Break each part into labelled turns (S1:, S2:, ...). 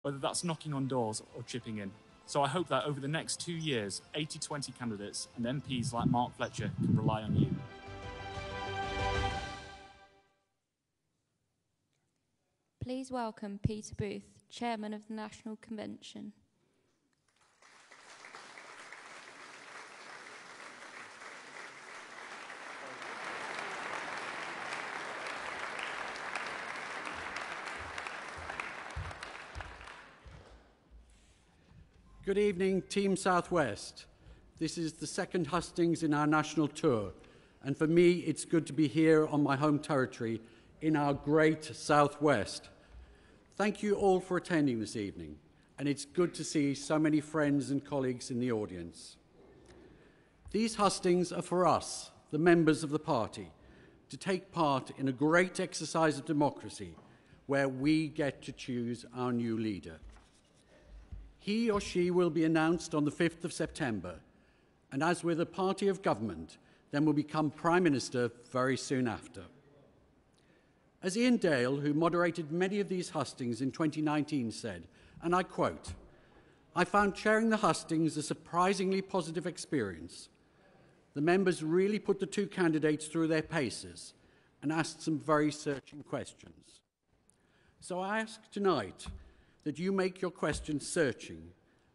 S1: whether that's knocking on doors or chipping in. So I hope that over the next 2 years, 80-20 candidates and MPs like Mark Fletcher can rely on you.
S2: Please welcome Peter Booth, Chairman of the National Convention.
S3: Good evening, Team Southwest. This is the second hustings in our national tour, and for me, it's good to be here on my home territory in our great Southwest. Thank you all for attending this evening, and it's good to see so many friends and colleagues in the audience. These hustings are for us, the members of the party, to take part in a great exercise of democracy where we get to choose our new leader. He or she will be announced on the 5th of September, and as with a party of government, then will become Prime Minister very soon after. As Ian Dale, who moderated many of these hustings in 2019, said, and I quote, "I found chairing the hustings a surprisingly positive experience. The members really put the two candidates through their paces and asked some very searching questions. So I ask tonight that you make your questions searching,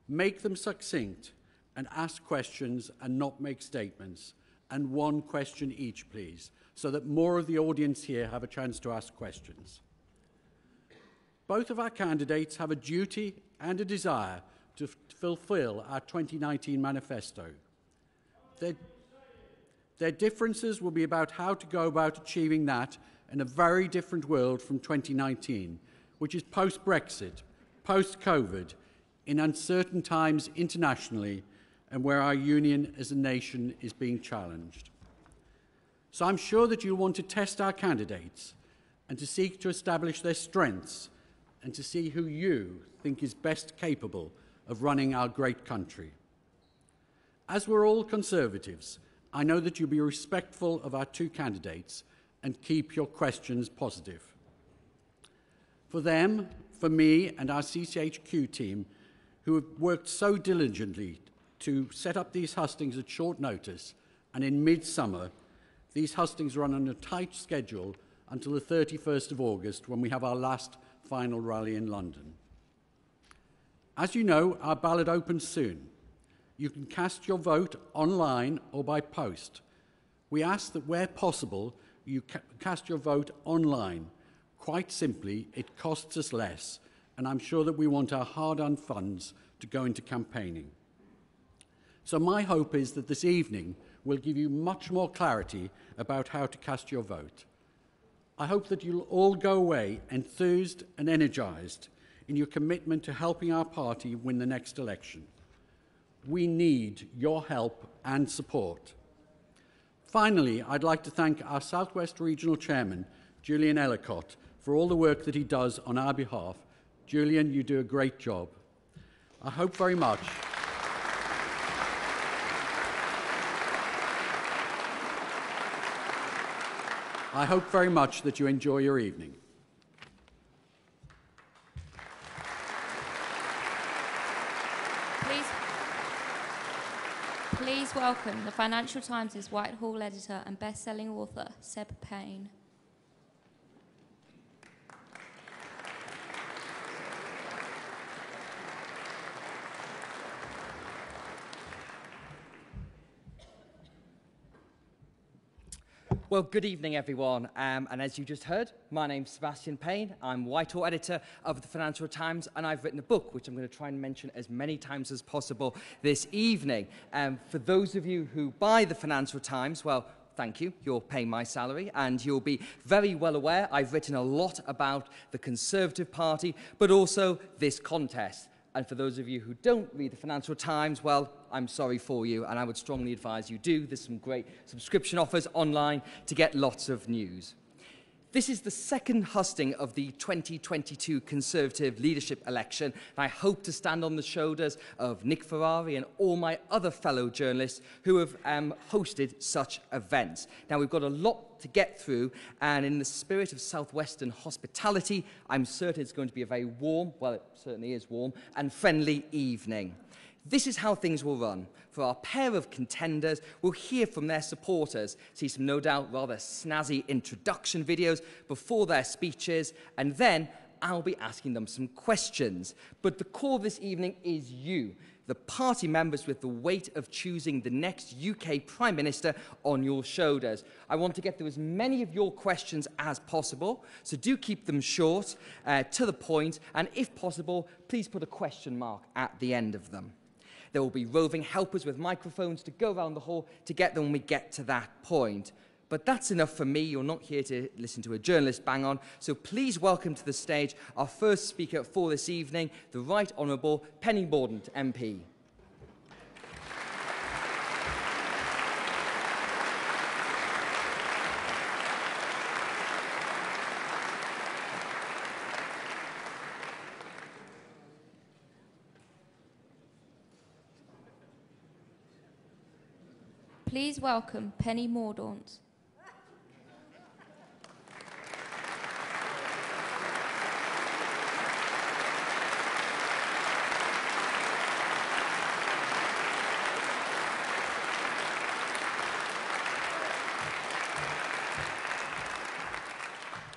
S3: make them succinct, and ask questions and not make statements. And one question each, please, so that more of the audience here have a chance to ask questions. Both of our candidates have a duty and a desire to fulfill our 2019 manifesto. Their differences will be about how to go about achieving that in a very different world from 2019, which is post-Brexit, post-COVID, in uncertain times internationally, and where our union as a nation is being challenged. So I'm sure that you'll want to test our candidates and to seek to establish their strengths and to see who you think is best capable of running our great country. As we're all Conservatives, I know that you'll be respectful of our two candidates and keep your questions positive. For them, for me and our CCHQ team, who have worked so diligently to set up these hustings at short notice, and in midsummer, these hustings run on a tight schedule until the 31st of August, when we have our last final rally in London. As you know, our ballot opens soon. You can cast your vote online or by post. We ask that where possible, you cast your vote online. Quite simply, it costs us less, and I'm sure that we want our hard-earned funds to go into campaigning. So my hope is that this evening will give you much more clarity about how to cast your vote. I hope that you'll all go away enthused and energised in your commitment to helping our party win the next election. We need your help and support. Finally, I'd like to thank our South West Regional Chairman, Julian Ellicott, for all the work that he does on our behalf. Julian, you do a great job. I hope very much. I hope very much that you enjoy your evening.
S2: Please welcome the Financial Times' Whitehall editor and best-selling author, Seb Payne.
S4: Well, good evening, everyone. And as you just heard, my name's Sebastian Payne. I'm Whitehall editor of the Financial Times, and I've written a book, which I'm going to try and mention as many times as possible this evening. For those of you who buy the Financial Times, well, thank you. You're paying my salary, and you'll be very well aware I've written a lot about the Conservative Party, but also this contest. And for those of you who don't read the Financial Times, well, I'm sorry for you, and I would strongly advise you do. There's some great subscription offers online to get lots of news. This is the second husting of the 2022 Conservative leadership election, and I hope to stand on the shoulders of Nick Ferrari and all my other fellow journalists who have hosted such events. Now, we've got a lot to get through, and in the spirit of southwestern hospitality, I'm certain it's going to be a very warm, well, it certainly is warm, and friendly evening. This is how things will run. For our pair of contenders, we'll hear from their supporters, see some no doubt rather snazzy introduction videos before their speeches, and then I'll be asking them some questions. But the core of this evening is you, the party members with the weight of choosing the next UK Prime Minister on your shoulders. I want to get through as many of your questions as possible, so do keep them short, to the point, and if possible, please put a question mark at the end of them. There will be roving helpers with microphones to go around the hall to get them when we get to that point. But that's enough for me. You're not here to listen to a journalist bang on. So please welcome to the stage our first speaker for this evening, the Right Honourable Penny Mordaunt, MP.
S2: Please welcome Penny Mordaunt.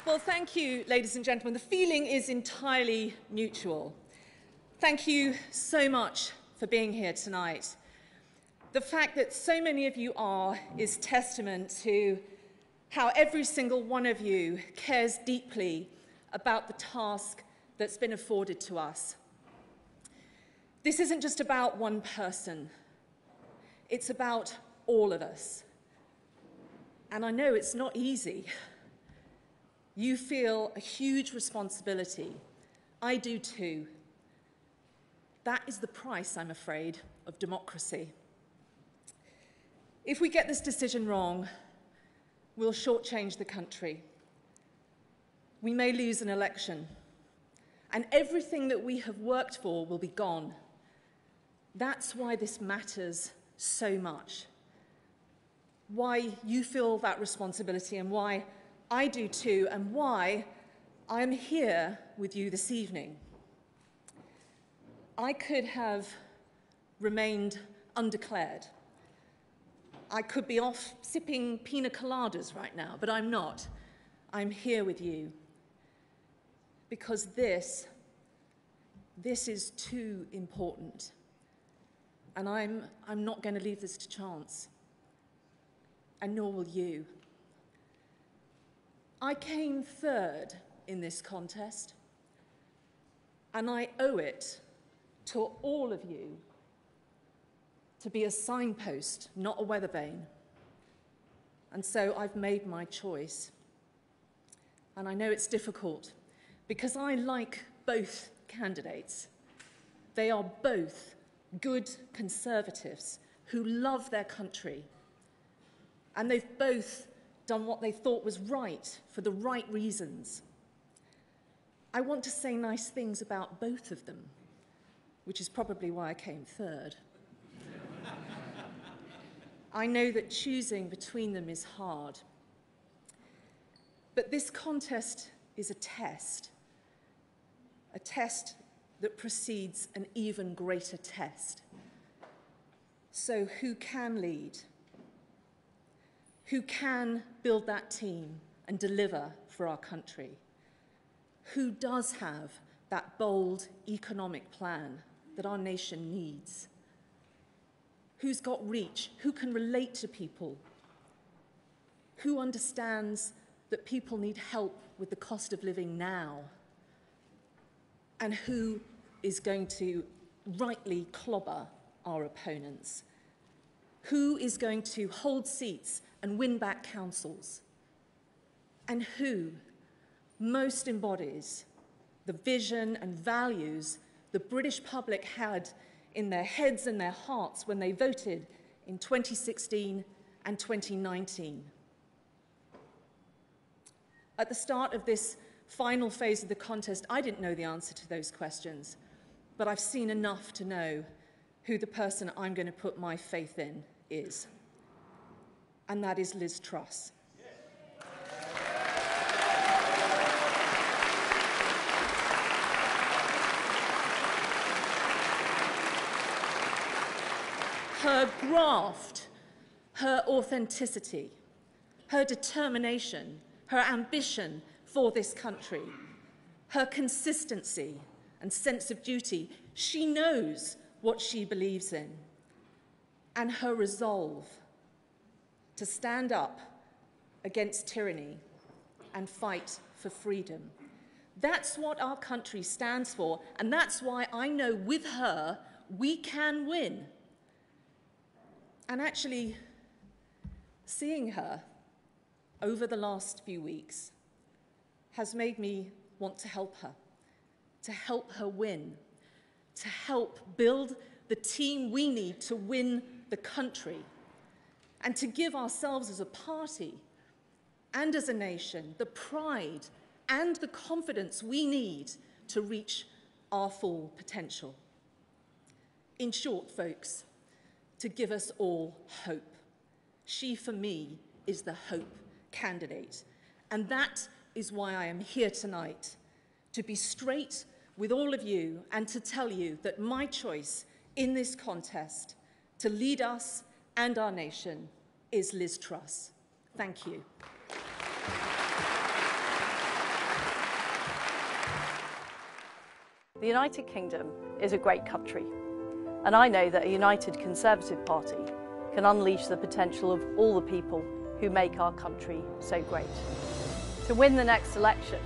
S5: Well, thank you, ladies and gentlemen. The feeling is entirely mutual. Thank you so much for being here tonight. The fact that so many of you are is testament to how every single one of you cares deeply about the task that's been afforded to us. This isn't just about one person. It's about all of us. And I know it's not easy. You feel a huge responsibility. I do too. That is the price, I'm afraid, of democracy. If we get this decision wrong, we'll shortchange the country. We may lose an election, and everything that we have worked for will be gone. That's why this matters so much. Why you feel that responsibility, and why I do too, and why I'm here with you this evening. I could have remained undeclared. I could be off sipping pina coladas right now, but I'm not. I'm here with you because this is too important. And I'm not going to leave this to chance, and nor will you. I came third in this contest, and I owe it to all of you to be a signpost, not a weather vane. And so I've made my choice. And I know it's difficult because I like both candidates. They are both good Conservatives who love their country. And they've both done what they thought was right for the right reasons. I want to say nice things about both of them, which is probably why I came third. I know that choosing between them is hard. But this contest is a test that precedes an even greater test. So who can lead? Who can build that team and deliver for our country? Who does have that bold economic plan that our nation needs? Who's got reach? Who can relate to people? Who understands that people need help with the cost of living now? And who is going to rightly clobber our opponents? Who is going to hold seats and win back councils? And who most embodies the vision and values the British public had in their heads and their hearts when they voted in 2016 and 2019. At the start of this final phase of the contest, I didn't know the answer to those questions, but I've seen enough to know who the person I'm going to put my faith in is. And that is Liz Truss. Her graft, her authenticity, her determination, her ambition for this country, her consistency and sense of duty. She knows what she believes in, and her resolve to stand up against tyranny and fight for freedom. That's what our country stands for, and that's why I know with her we can win. And actually, seeing her over the last few weeks has made me want to help her win, to help build the team we need to win the country, and to give ourselves as a party and as a nation the pride and the confidence we need to reach our full potential. In short, folks, to give us all hope. She, for me, is the hope candidate. And that is why I am here tonight, to be straight with all of you and to tell you that my choice in this contest to lead us and our nation is Liz Truss. Thank you.
S6: The United Kingdom is a great country, and I know that a united Conservative Party can unleash the potential of all the people who make our country so great. To win the next election,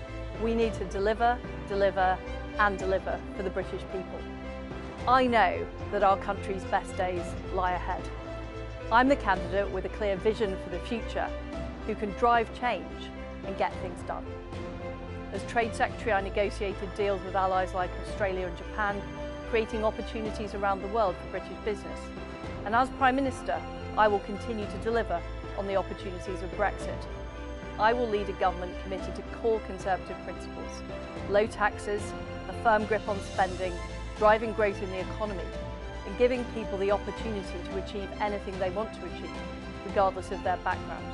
S6: we need to deliver, deliver and deliver for the British people. I know that our country's best days lie ahead. I'm the candidate with a clear vision for the future who can drive change and get things done. As Trade Secretary, I negotiated deals with allies like Australia and Japan, creating opportunities around the world for British business. And as Prime Minister, I will continue to deliver on the opportunities of Brexit. I will lead a government committed to core Conservative principles: low taxes, a firm grip on spending, driving growth in the economy, and giving people the opportunity to achieve anything they want to achieve, regardless of their background.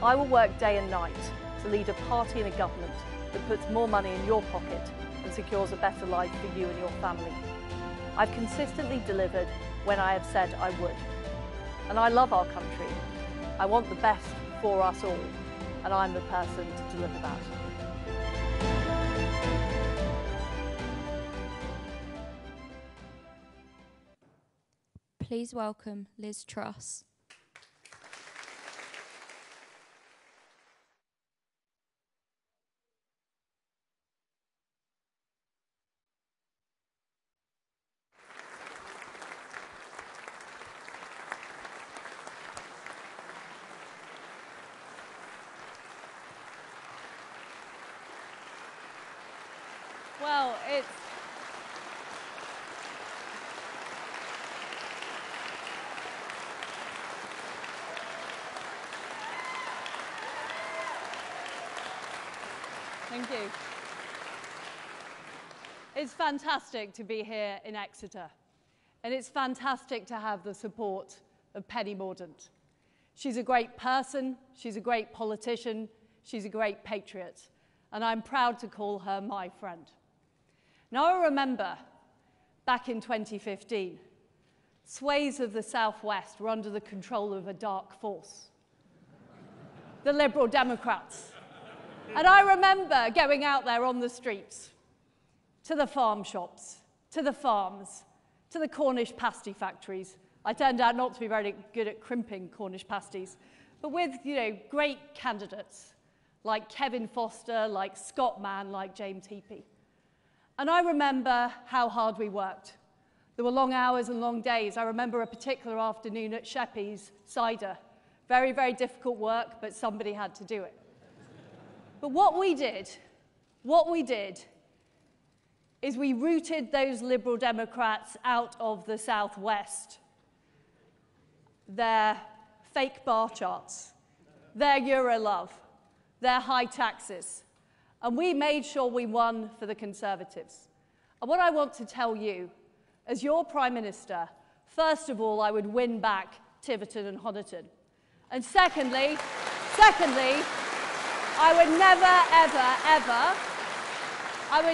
S6: I will work day and night to lead a party and a government that puts more money in your pocket and secures a better life for you and your family. I've consistently delivered when I have said I would. And I love our country. I want the best for us all, and I'm the person to deliver that.
S2: Please welcome Liz Truss.
S6: Well, Thank you. It's fantastic to be here in Exeter, and it's fantastic to have the support of Penny Mordaunt. She's a great person, she's a great politician, she's a great patriot, and I'm proud to call her my friend. Now, I remember back in 2015, swathes of the Southwest were under the control of a dark force, the Liberal Democrats. And I remember going out there on the streets, to the farm shops, to the farms, to the Cornish pasty factories. I turned out not to be very good at crimping Cornish pasties, but with, great candidates like Kevin Foster, like Scott Mann, like James Heapy. And I remember how hard we worked. There were long hours and long days. I remember a particular afternoon at Sheppey's Cider. Very, very difficult work, but somebody had to do it. But what we did is we rooted those Liberal Democrats out of the Southwest. Their fake bar charts, their Euro love, their high taxes. And we made sure we won for the Conservatives. And what I want to tell you, as your Prime Minister, first of all, I would win back Tiverton and Honiton. And secondly, I would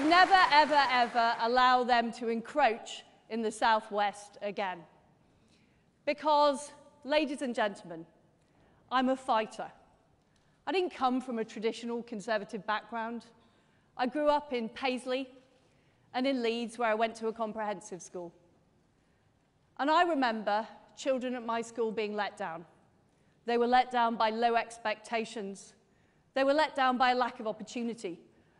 S6: never, ever allow them to encroach in the southwest again. Because, ladies and gentlemen, I'm a fighter. I didn't come from a traditional Conservative background. I grew up in Paisley and in Leeds, where I went to a comprehensive school. And I remember children at my school being let down. They were let down by low expectations. They were let down by a lack of opportunity.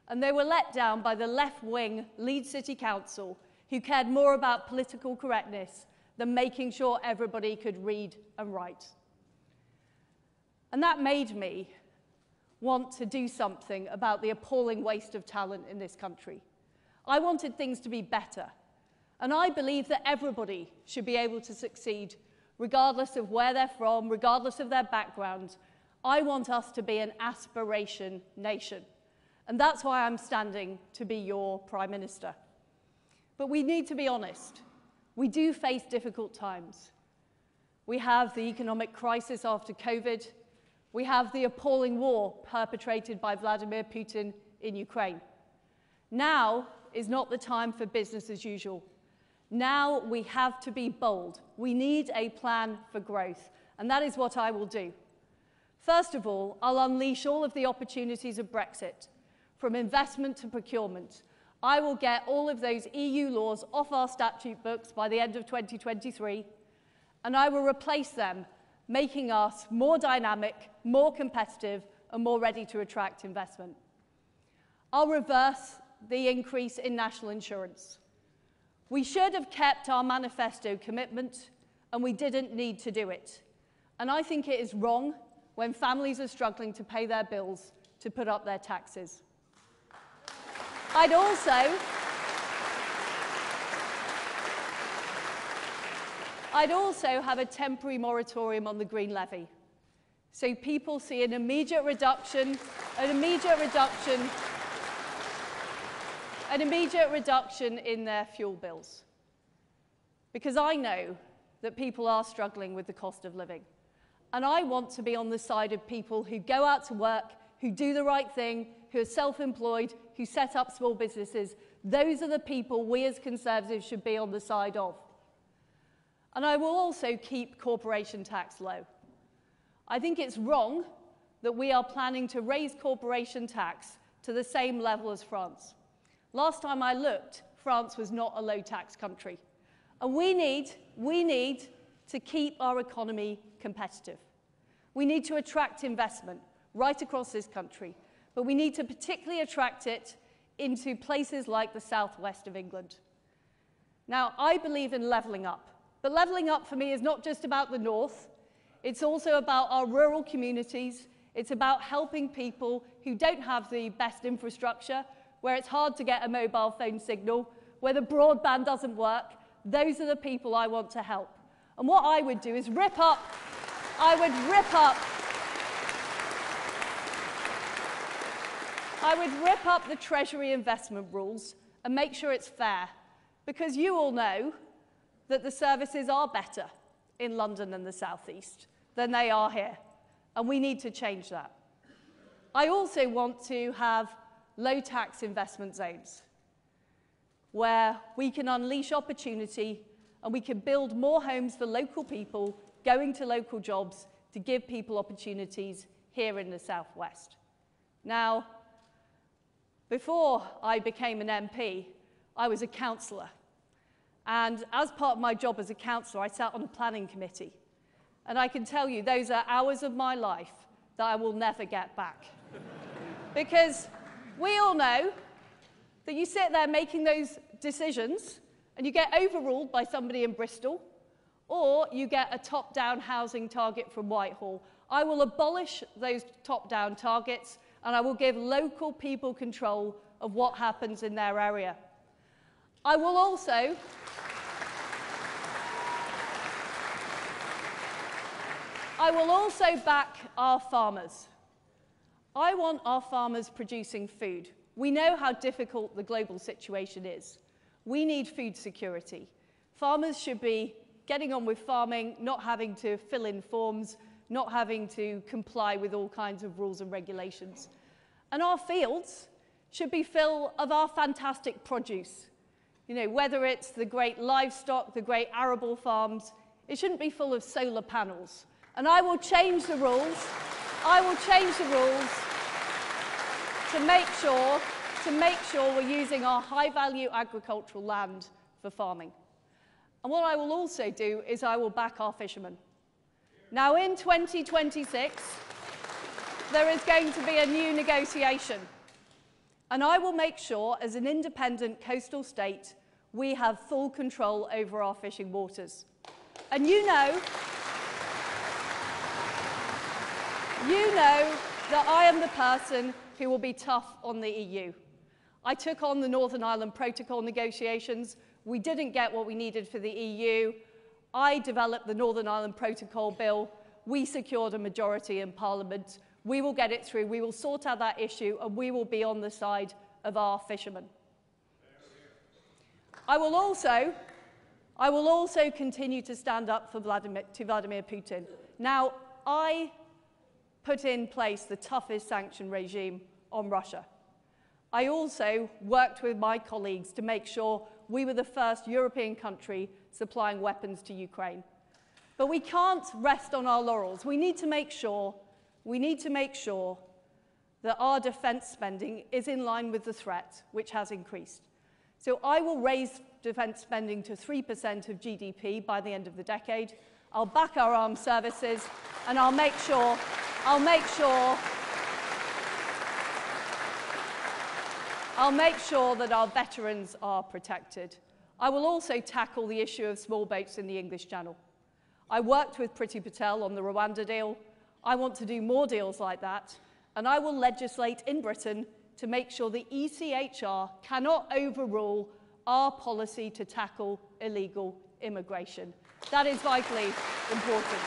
S6: And they were let down by the left-wing Leeds City Council, who cared more about political correctness than making sure everybody could read and write. And that made me want to do something about the appalling waste of talent in this country. I wanted things to be better. And I believe that everybody should be able to succeed, regardless of where they're from, regardless of their background. I want us to be an aspiration nation. And that's why I'm standing to be your Prime Minister. But we need to be honest. We do face difficult times. We have the economic crisis after COVID. We have the appalling war perpetrated by Vladimir Putin in Ukraine. Now is not the time for business as usual. Now we have to be bold. We need a plan for growth, and that is what I will do. First of all, I'll unleash all of the opportunities of Brexit, from investment to procurement. I will get all of those EU laws off our statute books by the end of 2023, and I will replace them, making us more dynamic, more competitive, and more ready to attract investment. I'll reverse the increase in national insurance. We should have kept our manifesto commitment, and we didn't need to do it. And I think it is wrong when families are struggling to pay their bills to put up their taxes. I'd also have a temporary moratorium on the green levy, so people see an immediate reduction in their fuel bills. Because I know that people are struggling with the cost of living. And I want to be on the side of people who go out to work, who do the right thing, who are self-employed, who set up small businesses. Those are the people we as Conservatives should be on the side of. And I will also keep corporation tax low. I think it's wrong that we are planning to raise corporation tax to the same level as France. Last time I looked, France was not a low-tax country. And we need to keep our economy competitive. We need to attract investment right across this country, but we need to particularly attract it into places like the southwest of England. Now, I believe in levelling up, but levelling up for me is not just about the north. It's also about our rural communities. It's about helping people who don't have the best infrastructure, where it's hard to get a mobile phone signal, where the broadband doesn't work. Those are the people I want to help. And what I would do is rip up the Treasury investment rules and make sure it's fair, because you all know that the services are better in London and the South East than they are here, and we need to change that. I also want to have low-tax investment zones where we can unleash opportunity and we can build more homes for local people, going to local jobs to give people opportunities here in the southwest. Now, before I became an MP, I was a councillor. And as part of my job as a councillor, I sat on a planning committee. And I can tell you, those are hours of my life that I will never get back. Because we all know that you sit there making those decisions and you get overruled by somebody in Bristol, or you get a top-down housing target from Whitehall. I will abolish those top-down targets, and I will give local people control of what happens in their area. I will also back our farmers. I want our farmers producing food. We know how difficult the global situation is. We need food security. Farmers should be getting on with farming, not having to fill in forms, not having to comply with all kinds of rules and regulations. And our fields should be full of our fantastic produce. You know, whether it's the great livestock, the great arable farms, it shouldn't be full of solar panels. And I will change the rules. I will change the rules to make sure we're using our high-value agricultural land for farming. And what I will also do is I will back our fishermen. Now, in 2026, there is going to be a new negotiation. And I will make sure, as an independent coastal state, we have full control over our fishing waters. And you know that I am the person who will be tough on the EU. I took on the Northern Ireland Protocol negotiations. We didn't get what we needed for the EU. I developed the Northern Ireland Protocol bill. We secured a majority in Parliament. We will get it through. We will sort out that issue, and we will be on the side of our fishermen. I will also continue to stand up for Vladimir Putin. Now, I put in place the toughest sanction regime on Russia. I also worked with my colleagues to make sure we were the first European country supplying weapons to Ukraine. But we can't rest on our laurels. We need to make sure that our defence spending is in line with the threat, which has increased. So I will raise defence spending to 3% of GDP by the end of the decade. I'll back our armed services, and I'll make sure that our veterans are protected. I will also tackle the issue of small boats in the English Channel. I worked with Priti Patel on the Rwanda deal. I want to do more deals like that, and I will legislate in Britain to make sure the ECHR cannot overrule our policy to tackle illegal immigration. That is vitally important.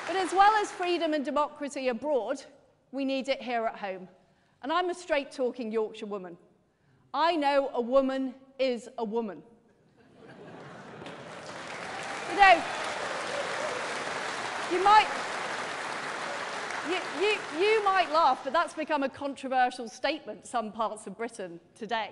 S6: But as well as freedom and democracy abroad, we need it here at home. And I'm a straight-talking Yorkshire woman. I know a woman is a woman. You know, you might laugh, but that's become a controversial statement in some parts of Britain today.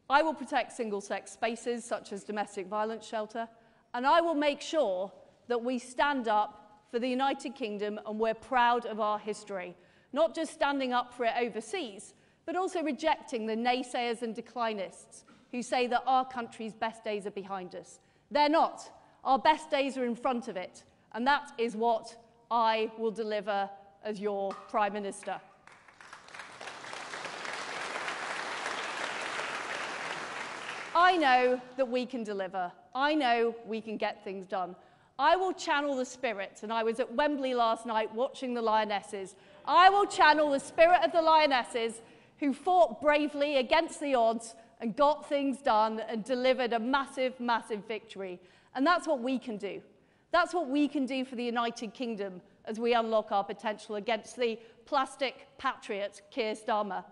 S6: I will protect single-sex spaces, such as domestic violence shelter, and I will make sure that we stand up for the United Kingdom, and we're proud of our history. Not just standing up for it overseas, but also rejecting the naysayers and declinists who say that our country's best days are behind us. They're not. Our best days are in front of it, and that is what I will deliver as your Prime Minister. I know that we can deliver. I know we can get things done. I will channel the spirit, and I was at Wembley last night watching the Lionesses. I will channel the spirit of the Lionesses who fought bravely against the odds and got things done and delivered a massive, massive victory. And that's what we can do. That's what we can do for the United Kingdom as we unlock our potential against the plastic patriot, Keir Starmer.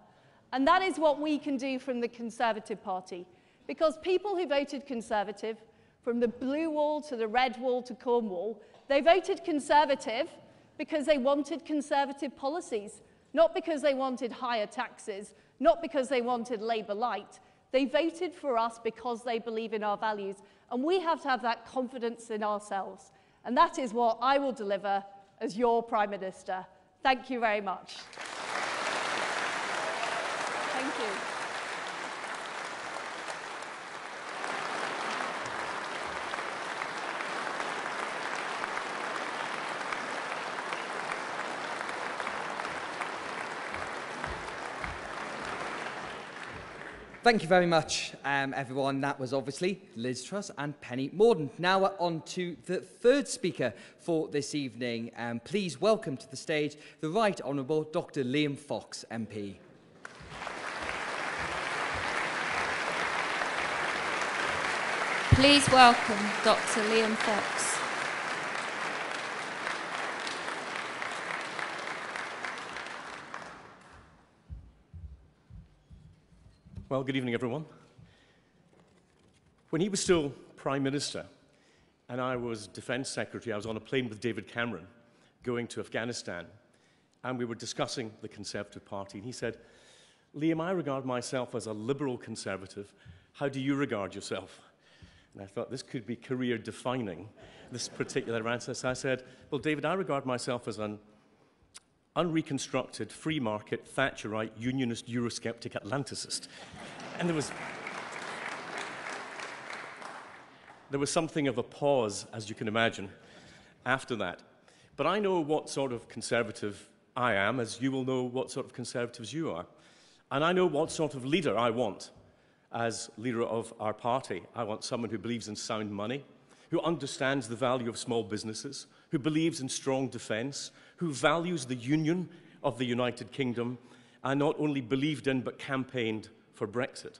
S6: And that is what we can do from the Conservative Party. Because people who voted Conservative, from the blue wall to the red wall to Cornwall, they voted Conservative because they wanted Conservative policies, not because they wanted higher taxes, not because they wanted Labour light. They voted for us because they believe in our values, and we have to have that confidence in ourselves. And that is what I will deliver as your Prime Minister. Thank you very much. Thank you.
S4: Thank you very much, everyone. That was obviously Liz Truss and Penny Mordaunt. Now we're on to the third speaker for this evening. Please welcome to the stage the Right Honourable Dr. Liam Fox, MP.
S2: Please welcome Dr. Liam Fox.
S7: Well, good evening, everyone. When he was still Prime Minister and I was Defence Secretary, I was on a plane with David Cameron going to Afghanistan, and we were discussing the Conservative Party, and he said, "Liam, I regard myself as a liberal Conservative. How do you regard yourself?" And I thought this could be career-defining, this particular answer. So I said, "Well, David, I regard myself as an unreconstructed, free market, Thatcherite, unionist, Eurosceptic Atlanticist." And there was something of a pause, as you can imagine, after that. But I know what sort of Conservative I am, as you will know what sort of Conservatives you are. And I know what sort of leader I want as leader of our party. I want someone who believes in sound money, who understands the value of small businesses, who believes in strong defence, who values the union of the United Kingdom, and not only believed in but campaigned for Brexit.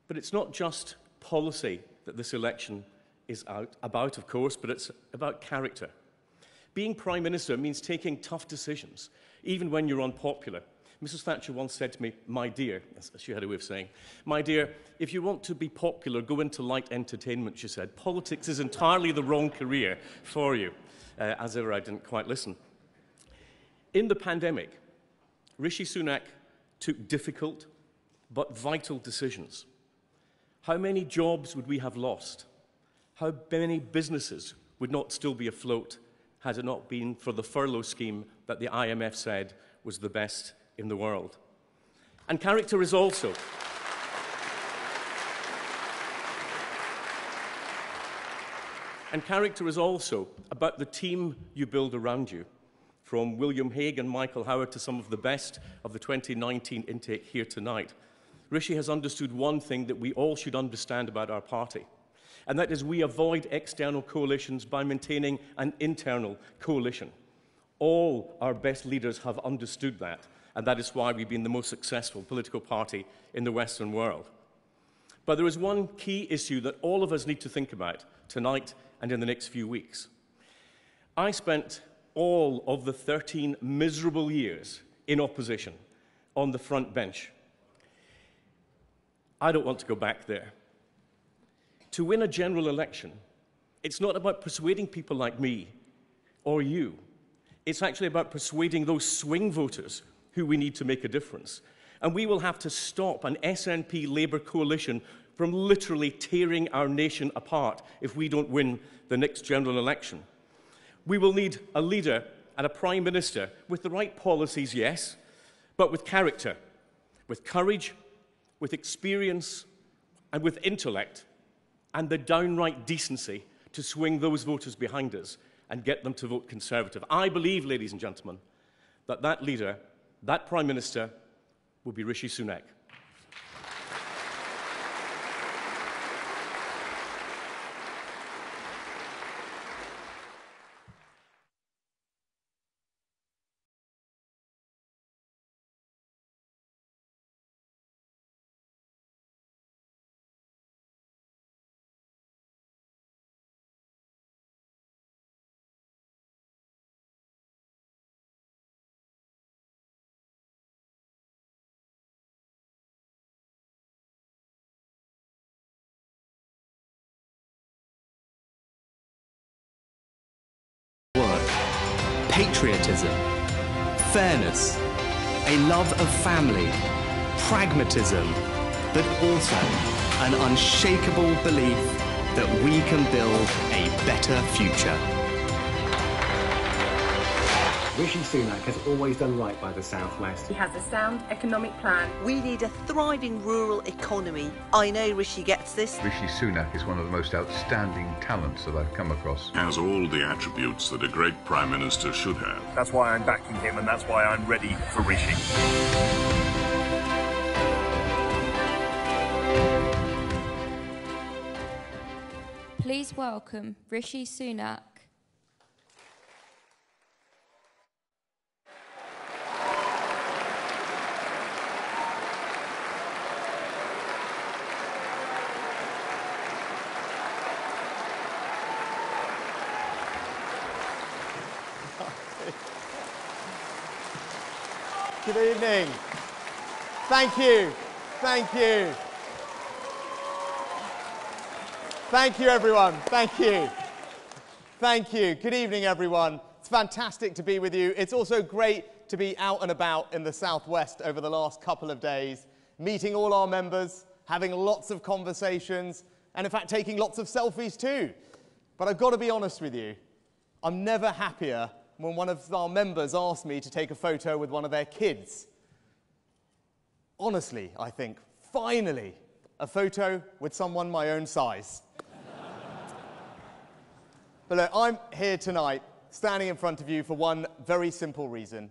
S7: But it's not just policy that this election is about, of course, but it's about character. Being Prime Minister means taking tough decisions, even when you're unpopular. Mrs. Thatcher once said to me, "My dear," she had a way of saying, "My dear, if you want to be popular, go into light entertainment," she said. "Politics is entirely the wrong career for you." As ever, I didn't quite listen. In the pandemic, Rishi Sunak took difficult but vital decisions. How many jobs would we have lost? How many businesses would not still be afloat had it not been for the furlough scheme that the IMF said was the best in the world? And character is also about the team you build around you, from William Hague and Michael Howard to some of the best of the 2019 intake here tonight. Rishi has understood one thing that we all should understand about our party, and that is we avoid external coalitions by maintaining an internal coalition. All our best leaders have understood that, and that is why we've been the most successful political party in the Western world. But there is one key issue that all of us need to think about tonight and in the next few weeks. I spent all of the 13 miserable years in opposition on the front bench. I don't want to go back there. To win a general election, it's not about persuading people like me or you. It's actually about persuading those swing voters who we need to make a difference. And we will have to stop an SNP Labour coalition from literally tearing our nation apart if we don't win the next general election. We will need a leader and a Prime Minister with the right policies, yes, but with character, with courage, with experience, and with intellect, and the downright decency to swing those voters behind us and get them to vote Conservative. I believe, ladies and gentlemen, that that leader, that Prime Minister, will be Rishi Sunak.
S8: Patriotism, fairness, a love of family, pragmatism, but also an unshakable belief that we can build a better future.
S9: Rishi Sunak has always done right by the South West.
S10: He has a sound economic plan.
S11: We need a thriving rural economy. I know Rishi gets this.
S12: Rishi Sunak is one of the most outstanding talents that I've come across.
S13: Has all the attributes that a great Prime Minister should have.
S14: That's why I'm backing him, and that's why I'm ready for Rishi.
S2: Please welcome Rishi Sunak.
S15: Good evening. Thank you. Thank you. Thank you, everyone. Thank you. Thank you. Good evening, everyone. It's fantastic to be with you. It's also great to be out and about in the Southwest over the last couple of days, meeting all our members, having lots of conversations, and in fact, taking lots of selfies too. But I've got to be honest with you, I'm never happier when one of our members asks me to take a photo with one of their kids. Honestly, I think, finally, a photo with someone my own size. But look, I'm here tonight, standing in front of you for one very simple reason,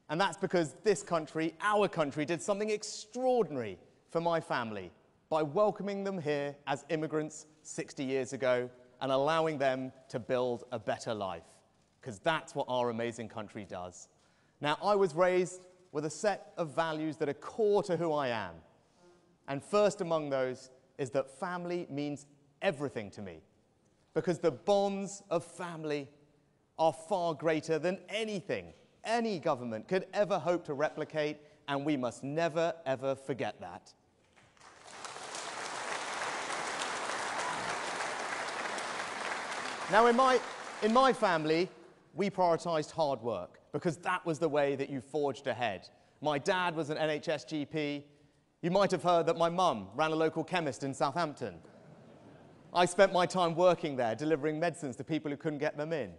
S15: and that's because this country, our country, did something extraordinary for my family by welcoming them here as immigrants 60 years ago and allowing them to build a better life, because that's what our amazing country does. Now, I was raised with a set of values that are core to who I am. And first among those is that family means everything to me, because the bonds of family are far greater than anything any government could ever hope to replicate, and we must never, ever forget that. Now, in my family, we prioritised hard work, because that was the way that you forged ahead. My dad was an NHS GP. You might have heard that my mum ran a local chemist in Southampton. I spent my time working there, delivering medicines to people who couldn't get them in.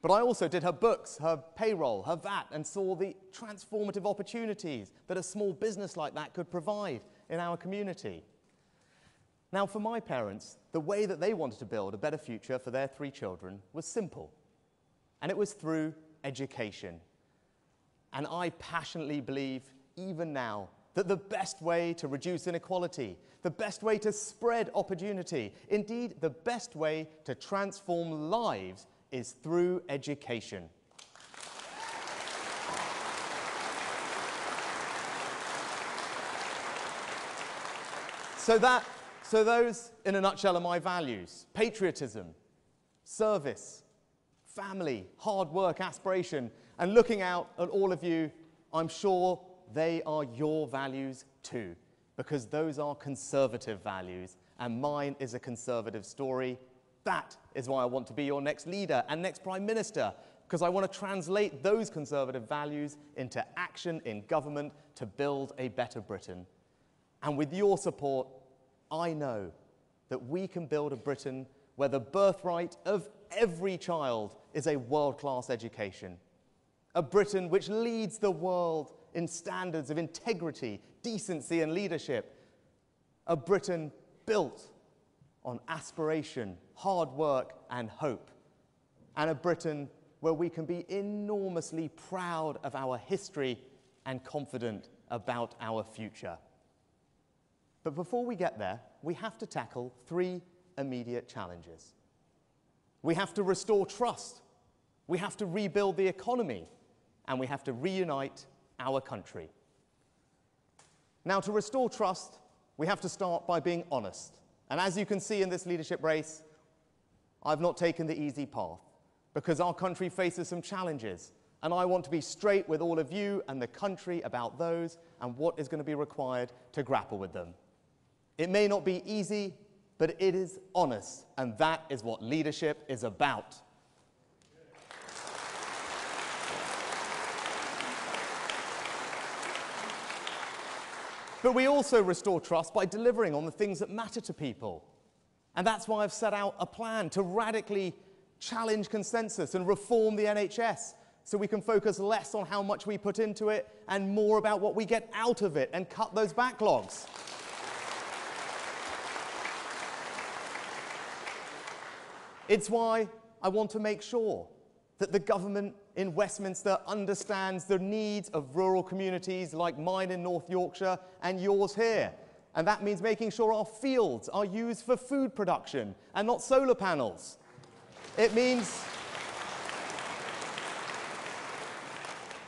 S15: But I also did her books, her payroll, her VAT, and saw the transformative opportunities that a small business like that could provide in our community. Now, for my parents, the way that they wanted to build a better future for their 3 children was simple, and it was through education. And I passionately believe, even now, that the best way to reduce inequality, the best way to spread opportunity, indeed, the best way to transform lives is through education. So those, in a nutshell, are my values: patriotism, service, family, hard work, aspiration. And looking out at all of you, I'm sure they are your values too, because those are conservative values, and mine is a conservative story. That is why I want to be your next leader and next Prime Minister, because I want to translate those conservative values into action in government to build a better Britain. And with your support, I know that we can build a Britain where the birthright of every child is a world-class education. A Britain which leads the world in standards of integrity, decency, and leadership. A Britain built on aspiration, hard work, and hope. And a Britain where we can be enormously proud of our history and confident about our future. But before we get there, we have to tackle 3 immediate challenges. We have to restore trust, we have to rebuild the economy, and we have to reunite our country. Now, to restore trust, we have to start by being honest. And as you can see in this leadership race, I've not taken the easy path, because our country faces some challenges, and I want to be straight with all of you and the country about those and what is going to be required to grapple with them. It may not be easy, but it is honest, and that is what leadership is about. But we also restore trust by delivering on the things that matter to people. And that's why I've set out a plan to radically challenge consensus and reform the NHS, so we can focus less on how much we put into it and more about what we get out of it and cut those backlogs. It's why I want to make sure that the government in Westminster understands the needs of rural communities like mine in North Yorkshire and yours here. And that means making sure our fields are used for food production and not solar panels. It means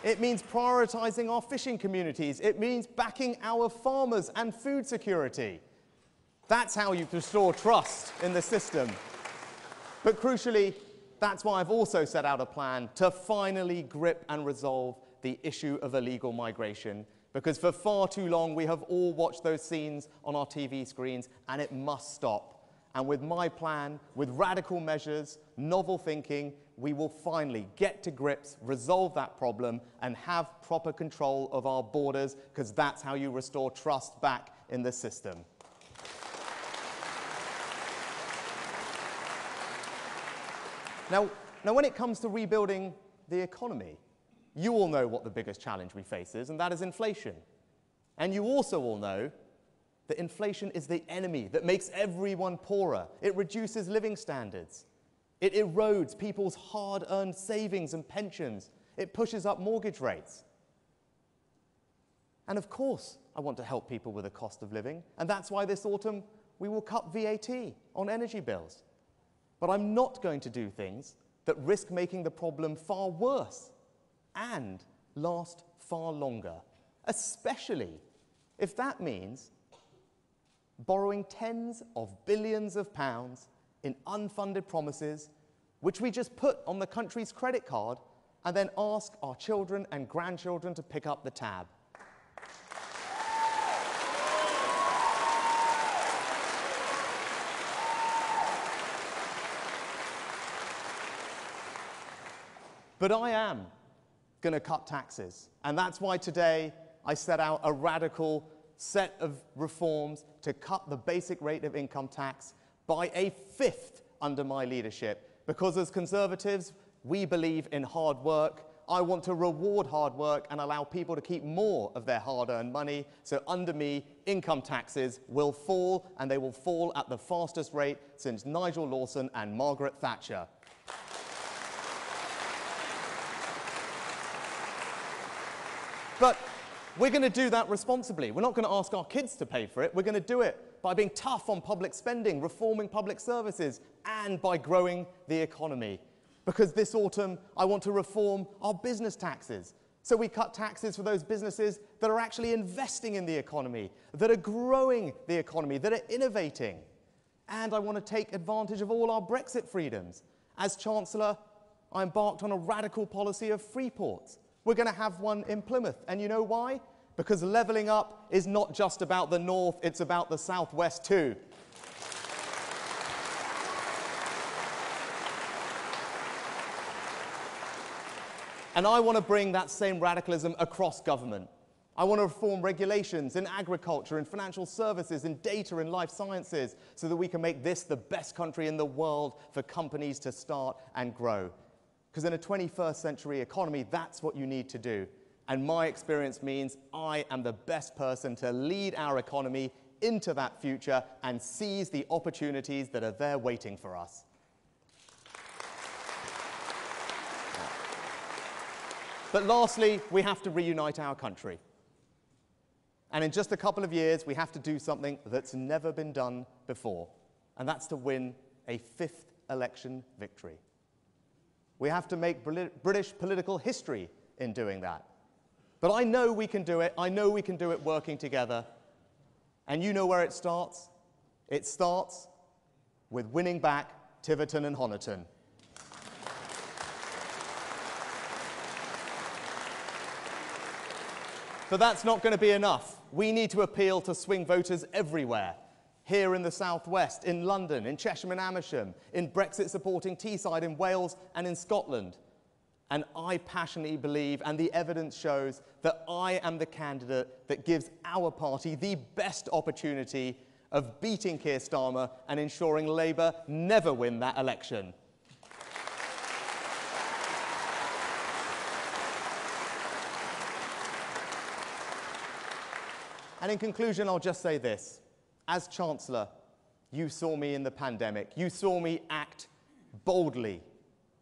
S15: prioritising our fishing communities. It means backing our farmers and food security. That's how you restore trust in the system. But crucially, that's why I've also set out a plan to finally grip and resolve the issue of illegal migration, Because for far too long, we have all watched those scenes on our TV screens, and it must stop. And with my plan, with radical measures, novel thinking, we will finally get to grips, resolve that problem, and have proper control of our borders, because that's how you restore trust back in the system. Now, when it comes to rebuilding the economy, you all know what the biggest challenge we face is, and that is inflation. And you also all know that inflation is the enemy that makes everyone poorer. It reduces living standards. It erodes people's hard-earned savings and pensions. It pushes up mortgage rates. And of course, I want to help people with the cost of living, and that's why this autumn we will cut VAT on energy bills. But I'm not going to do things that risk making the problem far worse and last far longer, especially if that means borrowing tens of billions of pounds in unfunded promises, which we just put on the country's credit card and then ask our children and grandchildren to pick up the tab. But I am going to cut taxes, and that's why today I set out a radical set of reforms to cut the basic rate of income tax by 1/5 under my leadership. Because as Conservatives, we believe in hard work. I want to reward hard work and allow people to keep more of their hard-earned money. So under me, income taxes will fall, and they will fall at the fastest rate since Nigel Lawson and Margaret Thatcher. But we're going to do that responsibly. We're not going to ask our kids to pay for it. We're going to do it by being tough on public spending, reforming public services, and by growing the economy. Because this autumn, I want to reform our business taxes. So we cut taxes for those businesses that are actually investing in the economy, that are growing the economy, that are innovating. And I want to take advantage of all our Brexit freedoms. As Chancellor, I embarked on a radical policy of free ports. We're going to have one in Plymouth. And you know why? Because levelling up is not just about the north, it's about the southwest too. And I want to bring that same radicalism across government. I want to reform regulations in agriculture, in financial services, in data, in life sciences, so that we can make this the best country in the world for companies to start and grow. Because in a 21st century economy, that's what you need to do. And my experience means I am the best person to lead our economy into that future and seize the opportunities that are there waiting for us. But lastly, we have to reunite our country. And in just a couple of years, we have to do something that's never been done before. And that's to win a 5th election victory. We have to make British political history in doing that. But I know we can do it. I know we can do it working together. And you know where it starts? It starts with winning back Tiverton and Honiton. But that's not going to be enough. We need to appeal to swing voters everywhere. Here in the southwest, in London, in Cheshire and Amersham, in Brexit-supporting Teesside, in Wales and in Scotland. And I passionately believe, and the evidence shows, that I am the candidate that gives our party the best opportunity of beating Keir Starmer and ensuring Labour never win that election. And in conclusion, I'll just say this. As Chancellor, you saw me in the pandemic. You saw me act boldly,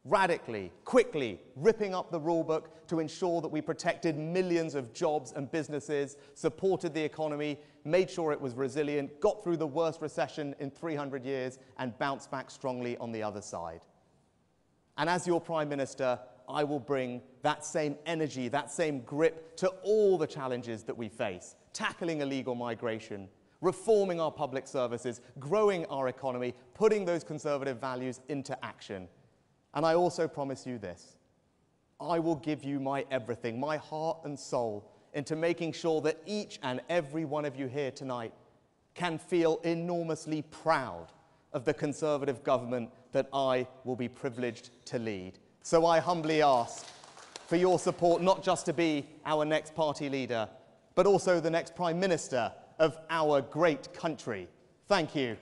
S15: radically, quickly, ripping up the rulebook to ensure that we protected millions of jobs and businesses, supported the economy, made sure it was resilient, got through the worst recession in 300 years, and bounced back strongly on the other side. And as your Prime Minister, I will bring that same energy, that same grip to all the challenges that we face, tackling illegal migration, reforming our public services, growing our economy, putting those conservative values into action. And I also promise you this. I will give you my everything, my heart and soul, into making sure that each and every one of you here tonight can feel enormously proud of the Conservative government that I will be privileged to lead. So I humbly ask for your support, not just to be our next party leader, but also the next Prime Minister of our great country. Thank you.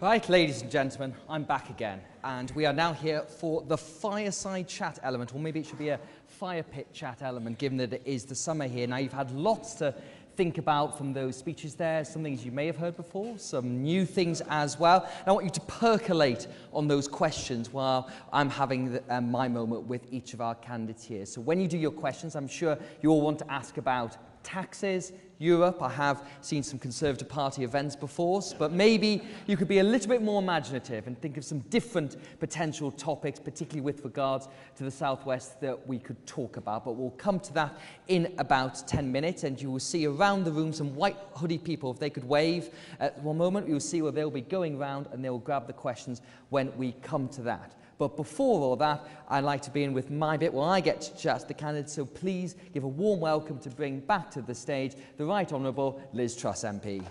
S4: Right, ladies and gentlemen, I'm back again, and we are now here for the fireside chat element, or maybe it should be a fire pit chat element, given that it is the summer here. Now, you've had lots to think about from those speeches there, some things you may have heard before, some new things as well. And I want you to percolate on those questions while I'm having my moment with each of our candidates here. So when you do your questions, I'm sure you all want to ask about taxes, Europe. I have seen some Conservative Party events before, but maybe you could be a little bit more imaginative and think of some different potential topics, particularly with regards to the Southwest, that we could talk about. But we'll come to that in about 10 minutes, and you will see around the room some white hoodie people. If they could wave at one moment, you'll see where they'll be going round and they'll grab the questions when we come to that. But before all that, I'd like to be in with my bit where I get to chat to the candidates, so please give a warm welcome to bring back to the stage the Right Honourable Liz Truss MP.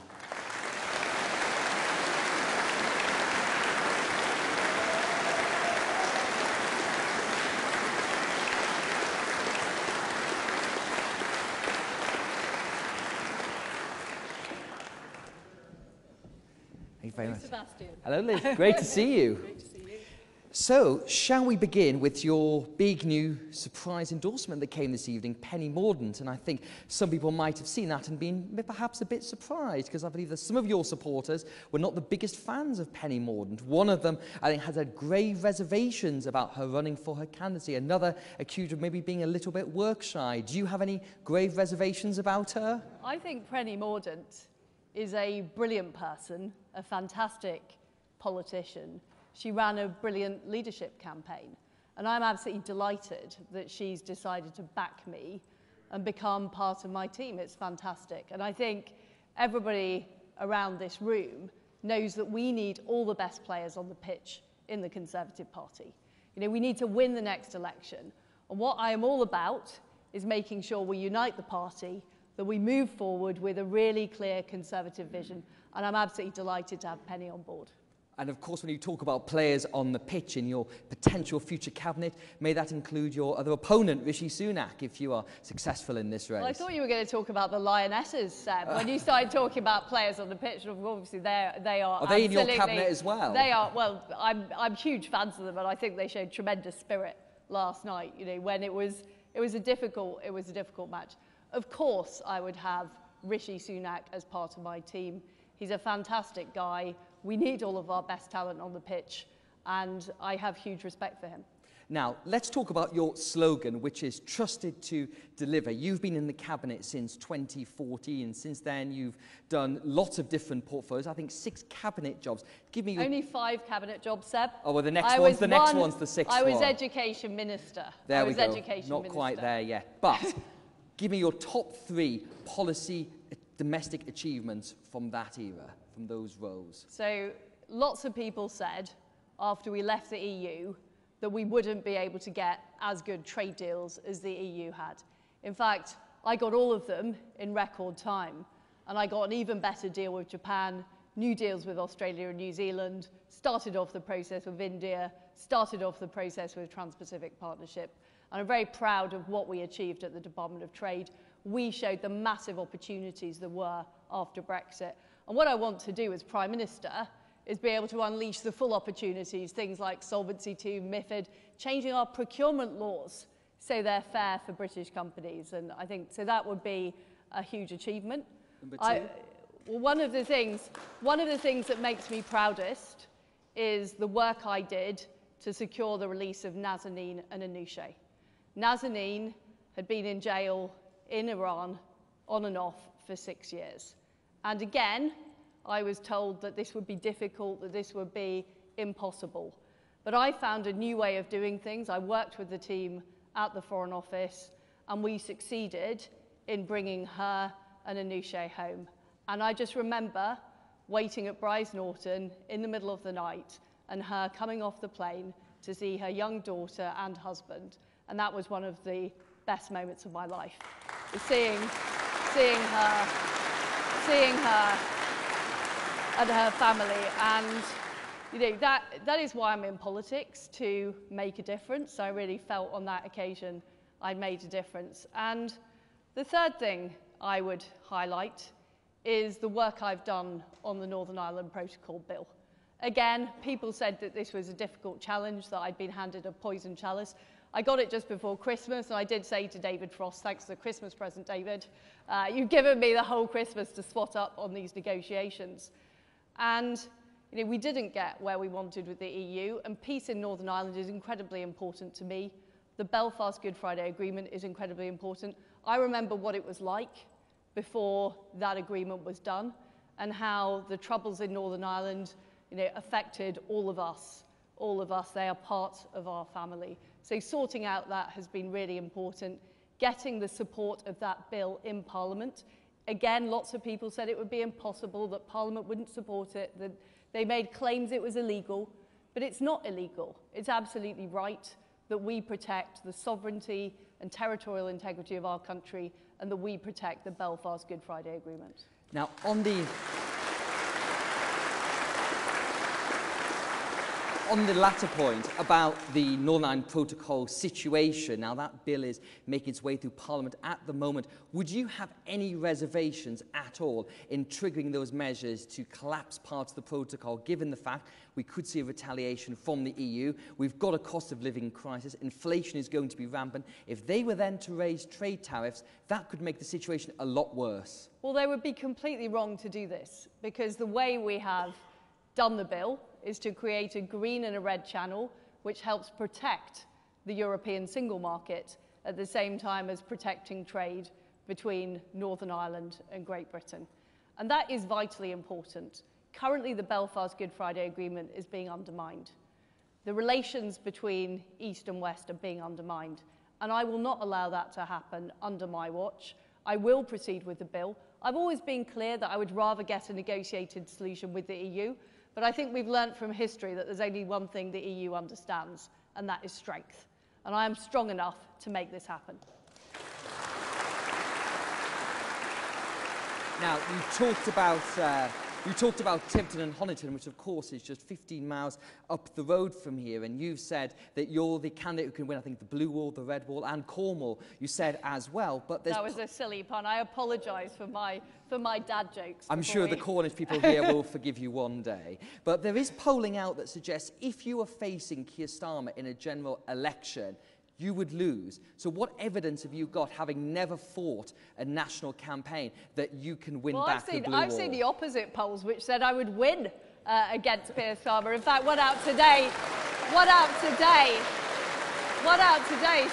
S4: Thank you very much.
S16: Sebastian.
S4: Hello, Liz. Great to see you.
S16: Great to see you.
S4: So, shall we begin with your big new surprise endorsement that came this evening, Penny Mordaunt? And I think some people might have seen that and been perhaps a bit surprised, because I believe that some of your supporters were not the biggest fans of Penny Mordaunt. One of them, I think, has had grave reservations about her running for her candidacy. Another accused of maybe being a little bit work shy. Do you have any grave reservations about her?
S6: I think Penny Mordaunt is a brilliant person, a fantastic politician. She ran a brilliant leadership campaign, and I'm absolutely delighted that she's decided to back me and become part of my team. It's fantastic. And I think everybody around this room knows that we need all the best players on the pitch in the Conservative Party. You know, we need to win the next election. And what I am all about is making sure we unite the party, that we move forward with a really clear Conservative vision. And I'm absolutely delighted to have Penny on board.
S4: And of course, when you talk about players on the pitch in your potential future cabinet, may that include your other opponent, Rishi Sunak, if you are successful in this race?
S6: Well, I thought you were going to talk about the Lionesses, Seb. When you started talking about players on the pitch, obviously they are.
S4: Are they in your cabinet as well?
S6: They are. Well, I'm huge fans of them, and I think they showed tremendous spirit last night. You know, when it was a difficult match. Of course, I would have Rishi Sunak as part of my team. He's a fantastic guy. We need all of our best talent on the pitch, and I have huge respect for him.
S4: Now, let's talk about your slogan, which is trusted to deliver. You've been in the cabinet since 2014, and since then you've done lots of different portfolios. I think 6 cabinet jobs. Give me
S6: Only 5 cabinet jobs, Seb.
S4: Oh, well, the next one's the 6th one.
S6: I was education minister.
S4: There we go. Not quite there yet. But give me your top 3 policy domestic achievements from that era, from those roles.
S6: So lots of people said after we left the EU that we wouldn't be able to get as good trade deals as the EU had. In fact, I got all of them in record time, and I got an even better deal with Japan, new deals with Australia and New Zealand, started off the process with India, started off the process with Trans-Pacific Partnership. And I'm very proud of what we achieved at the Department of Trade. We showed the massive opportunities there were after Brexit. And what I want to do as Prime Minister is be able to unleash the full opportunities, things like Solvency II, MiFID, changing our procurement laws so they're fair for British companies. And I think, so that would be a huge achievement.
S4: Number 2?
S6: Well, one of the things that makes me proudest is the work I did to secure the release of Nazanin and Anousheh. Nazanin had been in jail in Iran on and off for 6 years. And again, I was told that this would be difficult, that this would be impossible. But I found a new way of doing things. I worked with the team at the Foreign Office, and we succeeded in bringing her and Anousheh home. And I just remember waiting at Brize Norton in the middle of the night and her coming off the plane to see her young daughter and husband. And that was one of the best moments of my life, was seeing her and her family. And you know, that is why I'm in politics, to make a difference. I really felt on that occasion I made a difference. And the third thing I would highlight is the work I've done on the Northern Ireland Protocol Bill. Again, people said that this was a difficult challenge, that I'd been handed a poison chalice. I got it just before Christmas, and I did say to David Frost, thanks for the Christmas present, David. You've given me the whole Christmas to swat up on these negotiations. And you know, we didn't get where we wanted with the EU, and peace in Northern Ireland is incredibly important to me. The Belfast Good Friday Agreement is incredibly important. I remember what it was like before that agreement was done, and how the troubles in Northern Ireland, you know, affected all of us. All of us, they are part of our family. So sorting out that has been really important. Getting the support of that bill in Parliament. Again, lots of people said it would be impossible, that Parliament wouldn't support it, that they made claims it was illegal, but it's not illegal. It's absolutely right that we protect the sovereignty and territorial integrity of our country, and that we protect the Belfast Good Friday Agreement.
S4: Now, on the latter point about the Northern Ireland Protocol situation, now that bill is making its way through Parliament at the moment, would you have any reservations at all in triggering those measures to collapse parts of the protocol, given the fact we could see a retaliation from the EU? We've got a cost of living crisis, inflation is going to be rampant. If they were then to raise trade tariffs, that could make the situation a lot worse.
S6: Well, they would be completely wrong to do this, because the way we have done the bill is to create a green and a red channel which helps protect the European single market at the same time as protecting trade between Northern Ireland and Great Britain. And that is vitally important. Currently, the Belfast Good Friday Agreement is being undermined. The relations between East and West are being undermined, and I will not allow that to happen under my watch. I will proceed with the bill. I've always been clear that I would rather get a negotiated solution with the EU, but I think we've learnt from history that there's only one thing the EU understands, and that is strength. And I am strong enough to make this happen.
S4: Now, you talked about Tiverton and Honiton, which of course is just 15 miles up the road from here, and you've said that you're the candidate who can win, I think, the Blue Wall, the Red Wall, and Cornwall, you said as well. But
S6: that was a silly pun. I apologise for my dad jokes.
S4: I'm sure the Cornish people here will forgive you one day. But there is polling out that suggests if you are facing Keir Starmer in a general election, you would lose. So what evidence have you got, having never fought a national campaign, that you can win back the Blue Wall?
S6: I've seen the opposite polls, which said I would win against Keir Starmer. In fact, one out today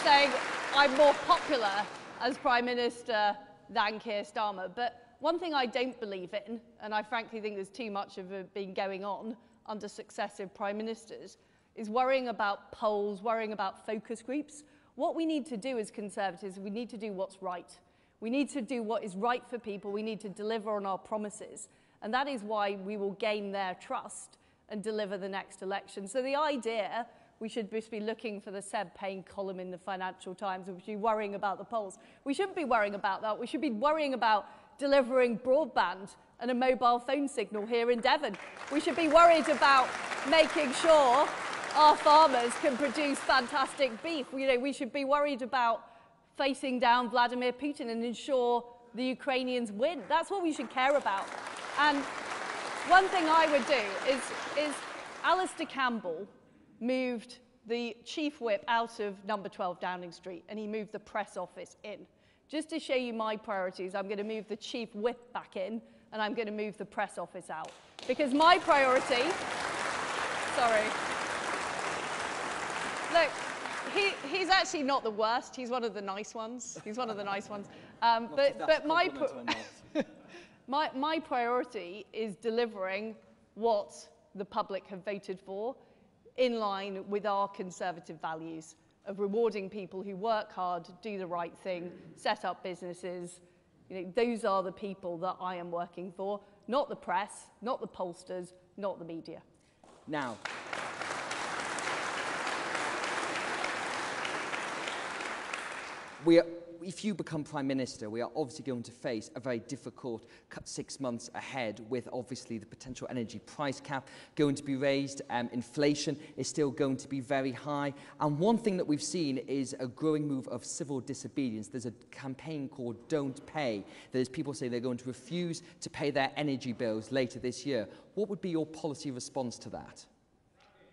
S6: saying I'm more popular as Prime Minister than Keir Starmer. But one thing I don't believe in, and I frankly think there's too much of it been going on under successive Prime Ministers, is worrying about polls, worrying about focus groups. What we need to do as Conservatives, we need to do what's right. We need to do what is right for people. We need to deliver on our promises. And that is why we will gain their trust and deliver the next election. So the idea we should just be looking for the Seb Payne column in the Financial Times, and we should be worrying about the polls. We shouldn't be worrying about that. We should be worrying about delivering broadband and a mobile phone signal here in Devon. We should be worried about making sure our farmers can produce fantastic beef. You know, we should be worried about facing down Vladimir Putin and ensure the Ukrainians win. That's what we should care about. And one thing I would do is Alistair Campbell moved the chief whip out of number 12 Downing Street, and he moved the press office in. Just to show you my priorities, I'm going to move the chief whip back in, and I'm going to move the press office out. Because my priority... Sorry. Look, he's actually not the worst. He's one of the nice ones. He's one of the nice ones. But my priority is delivering what the public have voted for. in line with our Conservative values of rewarding people who work hard, do the right thing, set up businesses. You know, those are the people that I am working for, not the press, not the pollsters, not the media.
S4: Now, if you become Prime Minister, we are obviously going to face a very difficult 6 months ahead, with obviously the potential energy price cap going to be raised. Inflation is still going to be very high. And one thing that we've seen is a growing move of civil disobedience. There's a campaign called Don't Pay. There's people say they're going to refuse to pay their energy bills later this year. What would be your policy response to that?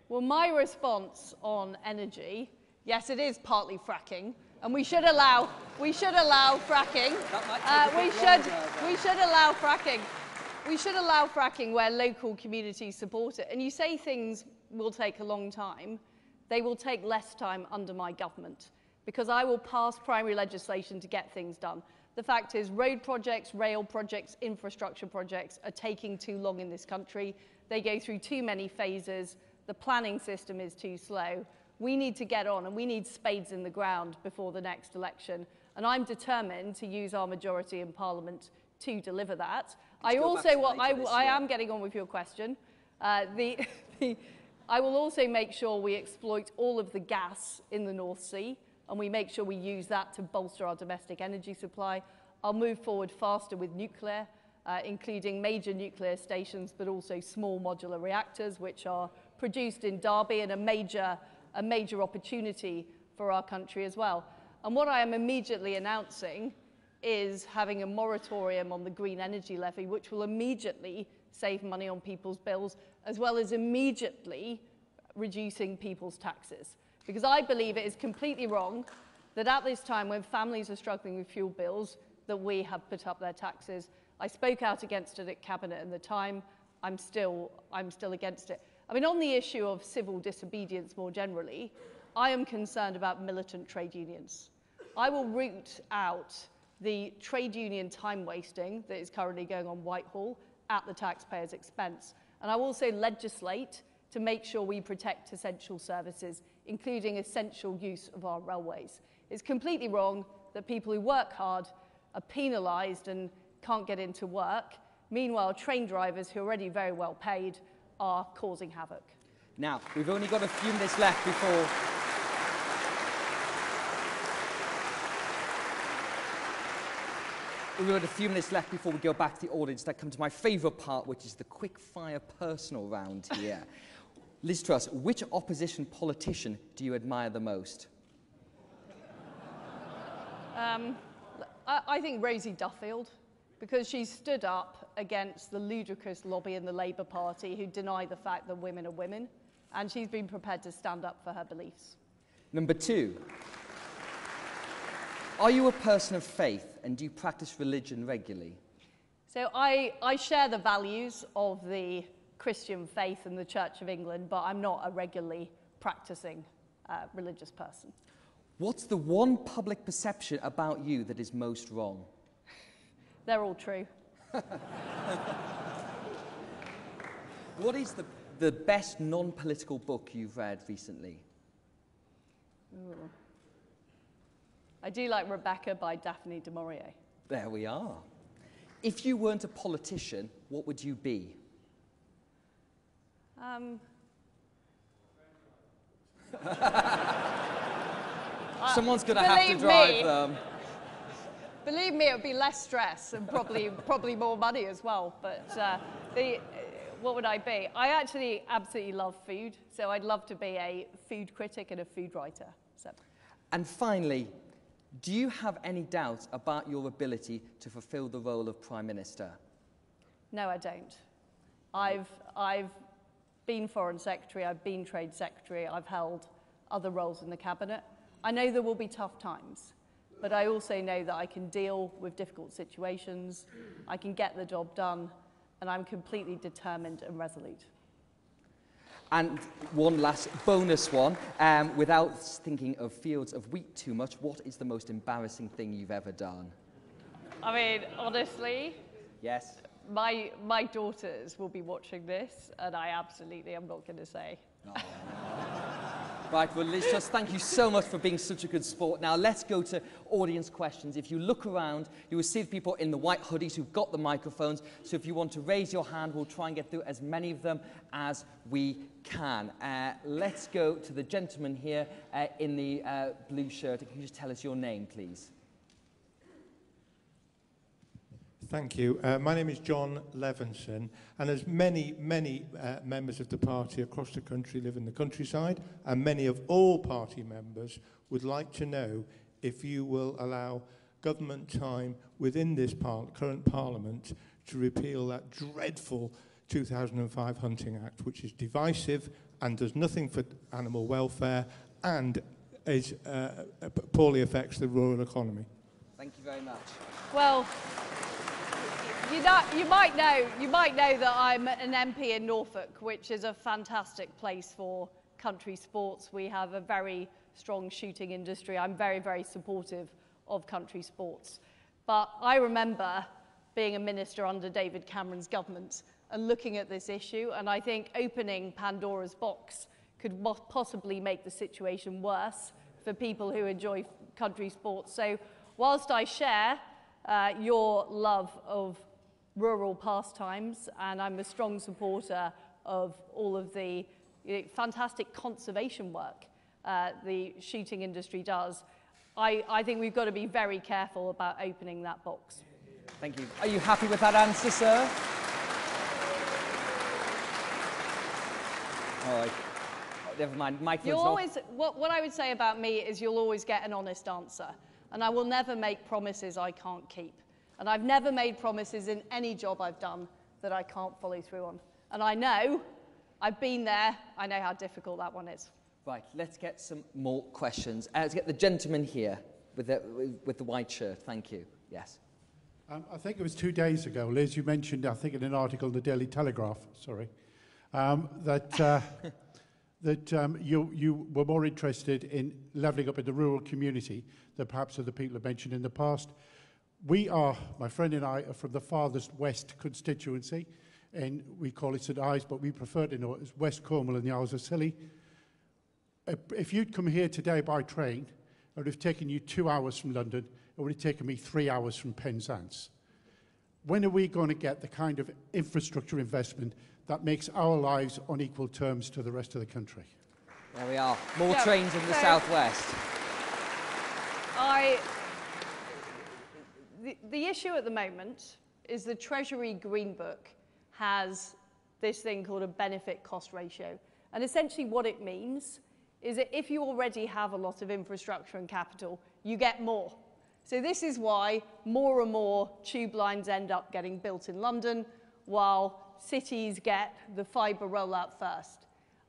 S6: Well, my response on energy, yes, it is partly fracking. And we should allow fracking. We should allow fracking. We should allow fracking where local communities support it. And you say things will take a long time. They will take less time under my government, because I will pass primary legislation to get things done. The fact is, road projects, rail projects, infrastructure projects are taking too long in this country. They go through too many phases. The planning system is too slow. We need to get on, and we need spades in the ground before the next election. And I'm determined to use our majority in Parliament to deliver that. I am getting on with your question. I will also make sure we exploit all of the gas in the North Sea, and we make sure we use that to bolster our domestic energy supply. I'll move forward faster with nuclear, including major nuclear stations, but also small modular reactors, which are produced in Derby, and a major opportunity for our country as well. And what I am immediately announcing is having a moratorium on the green energy levy, which will immediately save money on people's bills, as well as immediately reducing people's taxes. Because I believe it is completely wrong that at this time, when families are struggling with fuel bills, that we have put up their taxes. I spoke out against it at Cabinet at the time. I'm still against it. I mean, on the issue of civil disobedience more generally, I am concerned about militant trade unions. I will root out the trade union time wasting that is currently going on Whitehall at the taxpayer's expense. And I will also legislate to make sure we protect essential services, including essential use of our railways. It's completely wrong that people who work hard are penalised and can't get into work. Meanwhile, train drivers who are already very well paid are causing havoc.
S4: Now, we've only got a few minutes left before... We've got a few minutes left before we go back to the audience. That comes to my favourite part, which is the quick-fire personal round here. Liz Truss, which opposition politician do you admire the most?
S6: I think Rosie Duffield, because she stood up against the ludicrous lobby in the Labour Party who deny the fact that women are women, and she's been prepared to stand up for her beliefs.
S4: Number 2, are you a person of faith, and do you practice religion regularly?
S6: So I share the values of the Christian faith and the Church of England, but I'm not a regularly practicing religious person.
S4: What's the one public perception about you that is most wrong?
S6: They're all true.
S4: What is the best non-political book you've read recently?
S6: Ooh. I do like Rebecca by Daphne du Maurier.
S4: There we are. If you weren't a politician, what would you be? Someone's going to have to drive them.
S6: Believe me, it would be less stress and probably more money as well. But what would I be? I actually absolutely love food, so I'd love to be a food critic and a food writer. So.
S4: And finally, do you have any doubts about your ability to fulfil the role of Prime Minister?
S6: No, I don't. I've been Foreign Secretary, I've been Trade Secretary, I've held other roles in the Cabinet. I know there will be tough times, but I also know that I can deal with difficult situations, I can get the job done, and I'm completely determined and resolute.
S4: And one last bonus one, without thinking of fields of wheat too much, what is the most embarrassing thing you've ever done?
S6: I mean, honestly...
S4: Yes?
S6: My daughters will be watching this, and I absolutely am not going to say. Oh.
S4: Right, well, Liz, just thank you so much for being such a good sport. Now, let's go to audience questions. If you look around, you will see the people in the white hoodies who've got the microphones. So if you want to raise your hand, we'll try and get through as many of them as we can. Let's go to the gentleman here in the blue shirt. Can you just tell us your name, please?
S16: Thank you. My name is John Levinson, and as many members of the party across the country live in the countryside, and many of all party members would like to know if you will allow government time within this current Parliament to repeal that dreadful 2005 Hunting Act, which is divisive and does nothing for animal welfare and is, poorly affects the rural economy.
S4: Thank you very much.
S6: Well, you might know that I'm an MP in Norfolk, which is a fantastic place for country sports. We have a very strong shooting industry. I'm very, very supportive of country sports. But I remember being a minister under David Cameron's government and looking at this issue, and I think opening Pandora's box could possibly make the situation worse for people who enjoy country sports. So whilst I share your love of rural pastimes, and I'm a strong supporter of all of the fantastic conservation work the shooting industry does, I think we've got to be very careful about opening that box.
S4: Thank you. Are you happy with that answer, sir? All right. Never mind.
S6: You'll always, what I would say about me is you'll always get an honest answer, and I will never make promises I can't keep. And I've never made promises in any job I've done that I can't follow through on. And I know, I've been there, I know how difficult that one is.
S4: Right, let's get some more questions. Let's get the gentleman here with the white shirt. Thank you. Yes.
S17: I think it was 2 days ago, Liz, you mentioned, I think in an article in the Daily Telegraph, that you were more interested in levelling up in the rural community than perhaps other people have mentioned in the past. We are, my friend and I, are from the farthest west constituency, and we call it St Ives, but we prefer to know it as West Cornwall and the Isles of Scilly. If you'd come here today by train, it would have taken you 2 hours from London. It would have taken me 3 hours from Penzance. When are we going to get the kind of infrastructure investment that makes our lives on equal terms to the rest of the country?
S4: There we are. More trains in the southwest.
S6: The issue at the moment is the Treasury Green Book has this thing called a benefit cost ratio. And essentially what it means is that if you already have a lot of infrastructure and capital, you get more. So this is why more and more tube lines end up getting built in London, while cities get the fibre rollout first.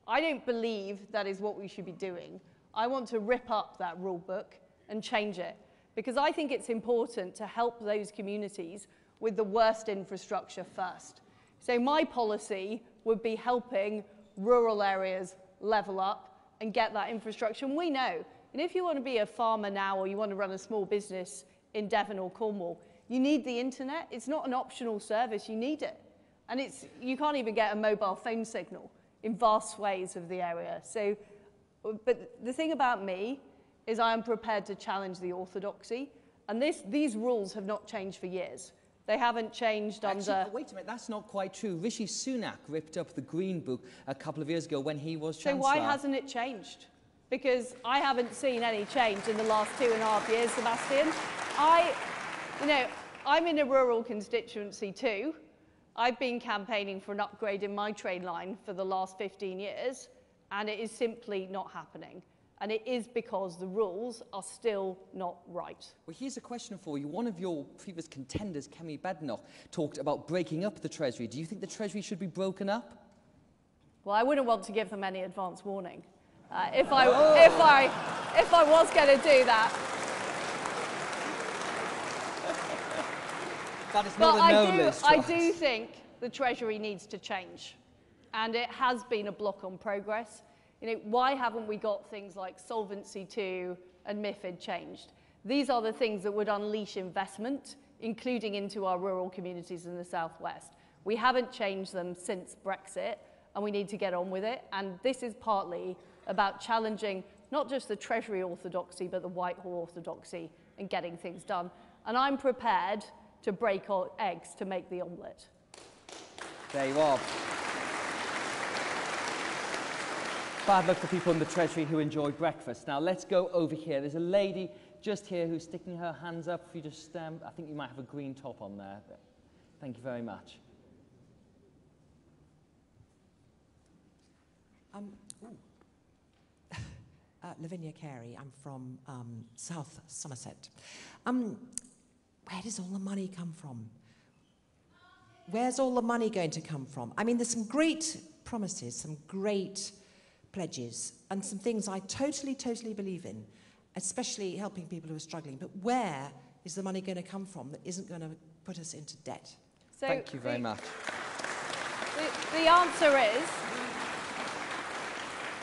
S6: I don't believe that is what we should be doing. I want to rip up that rule book and change it, because I think it's important to help those communities with the worst infrastructure first. So my policy would be helping rural areas level up and get that infrastructure. And we know, and if you want to be a farmer now or you want to run a small business in Devon or Cornwall, you need the internet. It's not an optional service, you need it. And you can't even get a mobile phone signal in vast swathes of the area. So, but the thing about me is I am prepared to challenge the orthodoxy. And these rules have not changed for years. They haven't changed under...
S4: Wait a minute, that's not quite true. Rishi Sunak ripped up the Green Book a couple of years ago when he was Chancellor.
S6: So why hasn't it changed? Because I haven't seen any change in the last 2.5 years, Sebastian. I'm in a rural constituency too. I've been campaigning for an upgrade in my train line for the last 15 years, and it is simply not happening. And it is because the rules are still not right.
S4: Well, here's a question for you. One of your previous contenders, Kemi Badenoch, talked about breaking up the Treasury. Do you think the Treasury should be broken up?
S6: Well, I wouldn't want to give them any advance warning. If I was going to do that.
S4: That is not a no list.
S6: I do think the Treasury needs to change. And it has been a block on progress. Why haven't we got things like Solvency II and MiFID changed? These are the things that would unleash investment, including into our rural communities in the southwest. We haven't changed them since Brexit, and we need to get on with it. And this is partly about challenging not just the Treasury orthodoxy, but the Whitehall orthodoxy and getting things done. And I'm prepared to break our eggs to make the omelette.
S4: There you are. Bad luck for people in the Treasury who enjoy breakfast. Now let's go over here. There's a lady just here who's sticking her hands up. If you just, I think you might have a green top on there. Thank you very much.
S18: Lavinia Carey. I'm from South Somerset. Where does all the money come from? Where's all the money going to come from? I mean, there's some great promises, some great pledges, and some things I totally believe in, especially helping people who are struggling. But where is the money going to come from that isn't going to put us into debt?
S6: So
S4: thank you very much.
S6: The answer is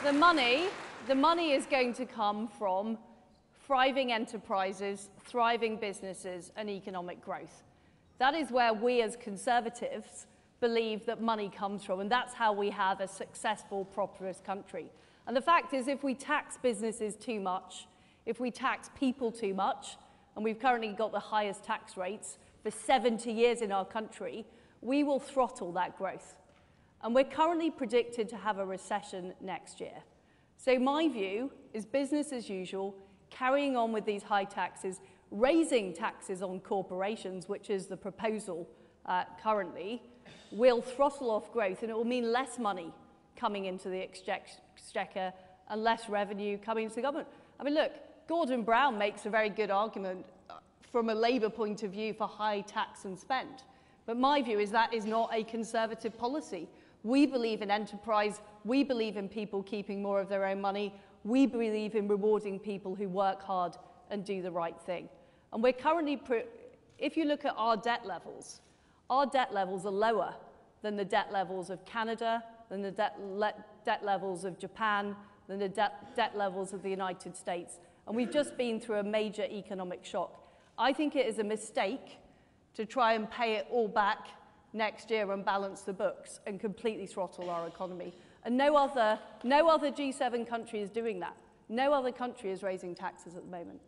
S6: the money is going to come from thriving enterprises, thriving businesses, and economic growth. That is where we as Conservatives believe that money comes from, and that's how we have a successful, prosperous country. And the fact is, if we tax businesses too much, if we tax people too much, and we've currently got the highest tax rates for 70 years in our country, we will throttle that growth. And we're currently predicted to have a recession next year. So my view is business as usual, carrying on with these high taxes, raising taxes on corporations, which is the proposal currently, will throttle off growth, and it will mean less money coming into the exchequer and less revenue coming into the government. I mean, look, Gordon Brown makes a very good argument from a Labour point of view for high tax and spend. But my view is that is not a Conservative policy. We believe in enterprise. We believe in people keeping more of their own money. We believe in rewarding people who work hard and do the right thing. And we're currently, if you look at our debt levels are lower than the debt levels of Canada, than the debt levels of Japan, than the debt levels of the United States. And we've just been through a major economic shock. I think it is a mistake to try and pay it all back next year and balance the books and completely throttle our economy. And no other G7 country is doing that. No other country is raising taxes at the moment.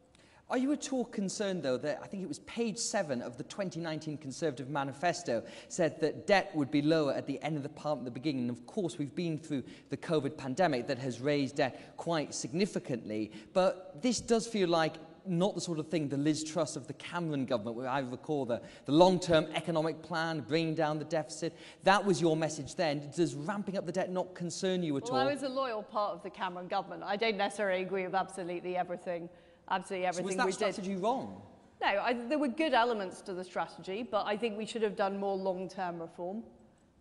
S4: Are you at all concerned, though, that I think it was page 7 of the 2019 Conservative Manifesto said that debt would be lower at the end of the part at the beginning? And of course, we've been through the COVID pandemic that has raised debt quite significantly. But this does feel like not the sort of thing the Liz Truss of the Cameron government, where I recall the long-term economic plan, bringing down the deficit. That was your message then. Does ramping up the debt not concern you at all?
S6: Well, I was a loyal part of the Cameron government. I don't necessarily agree with absolutely everything we did.
S4: So was that strategy wrong?
S6: No, there were good elements to the strategy, but I think we should have done more long-term reform,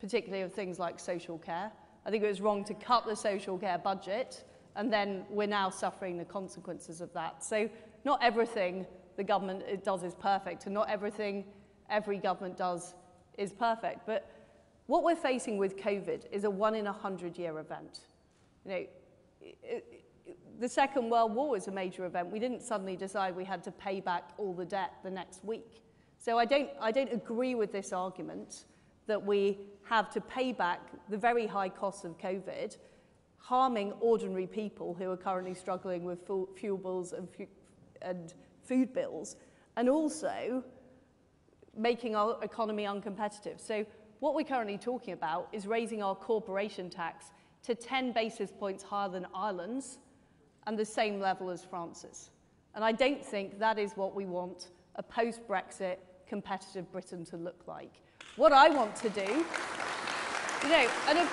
S6: particularly of things like social care. I think it was wrong to cut the social care budget, and then we're now suffering the consequences of that. So not everything the government does is perfect, and not everything every government does is perfect. But what we're facing with COVID is a 1-in-100-year event. You know, the Second World War was a major event. We didn't suddenly decide we had to pay back all the debt the next week. So I don't agree with this argument that we have to pay back the very high costs of COVID, harming ordinary people who are currently struggling with fuel bills and food bills, and also making our economy uncompetitive. So what we're currently talking about is raising our corporation tax to 10 basis points higher than Ireland's, and the same level as France's. And I don't think that is what we want a post-Brexit competitive Britain to look like. What I want to do, you know, and of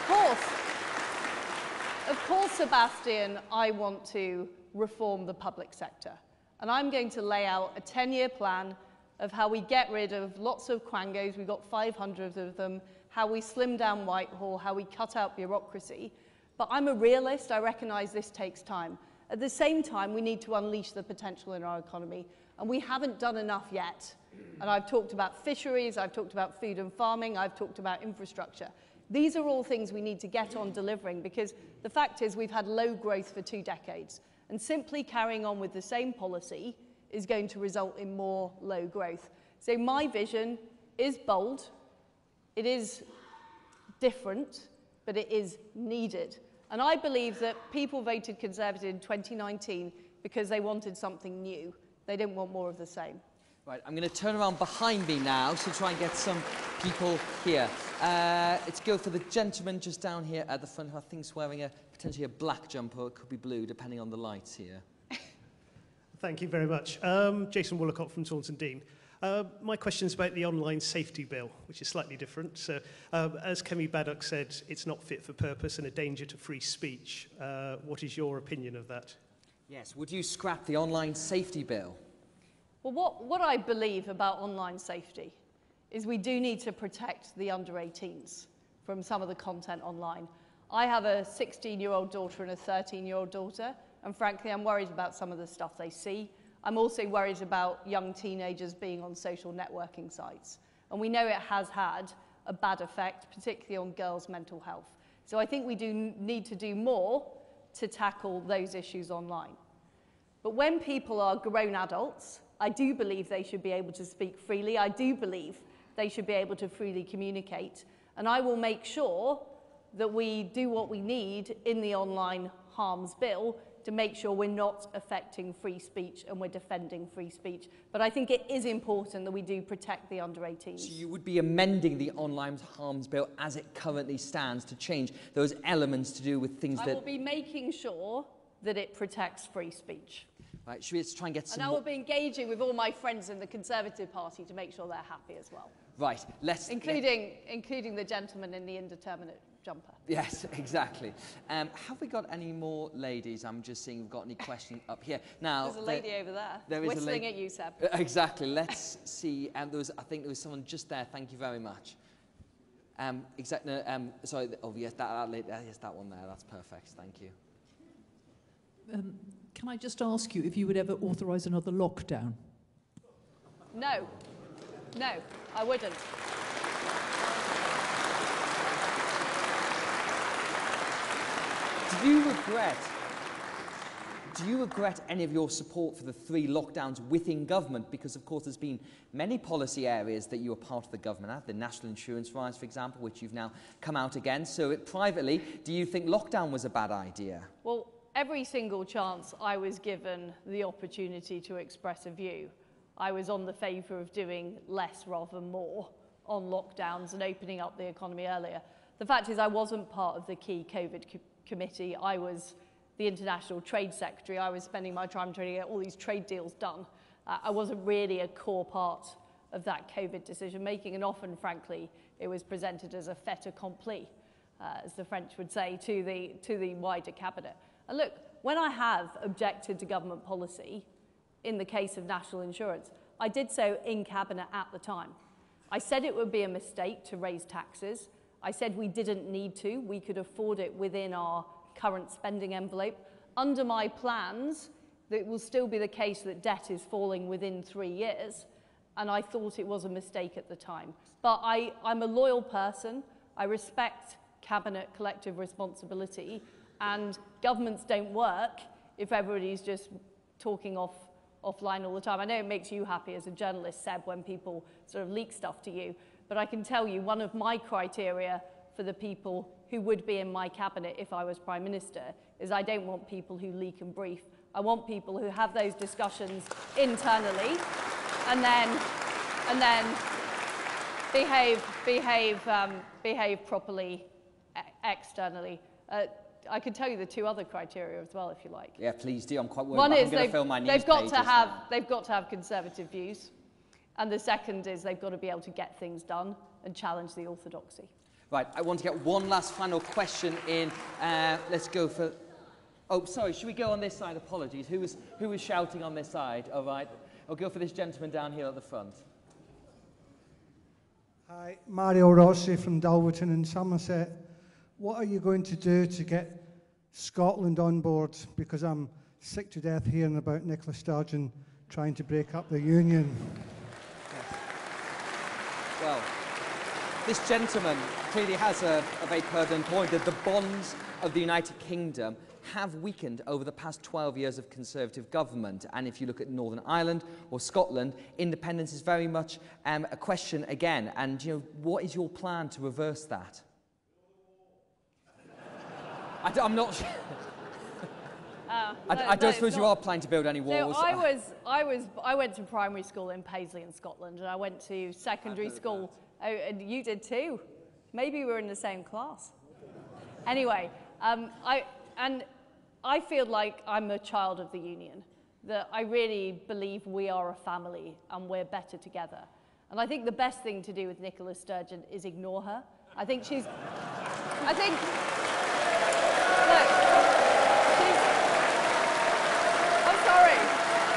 S6: course, Sebastian, I want to reform the public sector. And I'm going to lay out a 10-year plan of how we get rid of lots of quangos, we've got 500 of them, how we slim down Whitehall, how we cut out bureaucracy. But I'm a realist, I recognise this takes time. At the same time, we need to unleash the potential in our economy, and we haven't done enough yet. And I've talked about fisheries, I've talked about food and farming, I've talked about infrastructure. These are all things we need to get on delivering, because the fact is we've had low growth for 2 decades, and simply carrying on with the same policy is going to result in more low growth. So my vision is bold, it is different, but it is needed. And I believe that people voted Conservative in 2019 because they wanted something new. They didn't want more of the same.
S4: Right, I'm going to turn around behind me now to try and get some people here. Let's go for the gentleman just down here at the front who I think is wearing potentially a black jumper, or it could be blue, depending on the lights here.
S19: Thank you very much. Jason Woolacott from Taunton Dean. My question is about the online safety bill, which is slightly different. So, as Kemi Baddock said, it's not fit for purpose and a danger to free speech. What is your opinion of that?
S4: Yes, would you scrap the online safety bill?
S6: Well, what I believe about online safety is we do need to protect the under 18s from some of the content online. I have a 16-year-old daughter and a 13-year-old daughter, and frankly, I'm worried about some of the stuff they see. I'm also worried about young teenagers being on social networking sites. And we know it has had a bad effect, particularly on girls' mental health. So I think we do need to do more to tackle those issues online. But when people are grown adults, I do believe they should be able to speak freely. I do believe they should be able to freely communicate. And I will make sure that we do what we need in the online harms bill to make sure we're not affecting free speech and we're defending free speech. But I think it is important that we do protect the under 18s.
S4: So you would be amending the online harms bill as it currently stands to change those elements to do with things
S6: I
S4: that...
S6: will be making sure that it protects free speech.
S4: Right, should we just try and get some...
S6: And I will be engaging with all my friends in the Conservative Party to make sure they're happy as well.
S4: Right, let's...
S6: Including the gentleman in the indeterminate jumper.
S4: Yes, exactly. Have we got any more ladies? I'm just seeing if we've got any questions up here. Now,
S6: there's a lady over there,
S4: is
S6: whistling at you, Seb.
S4: Exactly. Let's see. I think there was someone just there. Thank you very much. Sorry. Oh, yes, yes, that one there. That's perfect. Thank you.
S20: Can I just ask you if you would ever authorise another lockdown?
S6: No. No, I wouldn't.
S4: Do you regret any of your support for the 3 lockdowns within government? Because, of course, there's been many policy areas that you were part of the government at, the national insurance rise, for example, which you've now come out against. So, privately, do you think lockdown was a bad idea?
S6: Well, every single chance I was given the opportunity to express a view, I was on the favour of doing less rather than more on lockdowns and opening up the economy earlier. The fact is I wasn't part of the key COVID committee. I was the International Trade Secretary. I was spending my time trying to get all these trade deals done. I wasn't really a core part of that COVID decision making, and often, frankly, it was presented as a fait accompli, as the French would say, to the wider cabinet. And look, when I have objected to government policy in the case of national insurance, I did so in cabinet at the time. I said it would be a mistake to raise taxes. I said we didn't need to. We could afford it within our current spending envelope. Under my plans, it will still be the case that debt is falling within 3 years, and I thought it was a mistake at the time. But I'm a loyal person. I respect cabinet collective responsibility, and governments don't work if everybody's just talking offline all the time. I know it makes you happy as a journalist, Seb, when people sort of leak stuff to you, but I can tell you one of my criteria for the people who would be in my cabinet if I was Prime Minister is I don't want people who leak and brief. I want people who have those discussions internally and then behave properly externally. I could tell you the 2 other criteria as well, if you like.
S4: Yeah, please do. I'm quite worried.
S6: One is
S4: they've got
S6: to have conservative views, and the second is they've got to be able to get things done and challenge the orthodoxy.
S4: Right, I want to get one last final question in. Let's go for... Oh, sorry, should we go on this side? Apologies. Who was shouting on this side? All right. I'll go for this gentleman down here at the front.
S21: Hi, Mario Rossi from Dalverton in Somerset. What are you going to do to get Scotland on board? Because I'm sick to death hearing about Nicola Sturgeon trying to break up the union.
S4: Well, this gentleman clearly has a very pertinent point that the bonds of the United Kingdom have weakened over the past 12 years of Conservative government. And if you look at Northern Ireland or Scotland, independence is very much a question again. And, what is your plan to reverse that? I'm not sure. I don't suppose you are planning to build any walls.
S6: So I went to primary school in Paisley in Scotland, and I went to secondary school. Oh, and you did too. Maybe we were in the same class. Anyway, I feel like I'm a child of the union. That I really believe we are a family and we're better together. And I think the best thing to do with Nicola Sturgeon is ignore her. I think look, I'm sorry.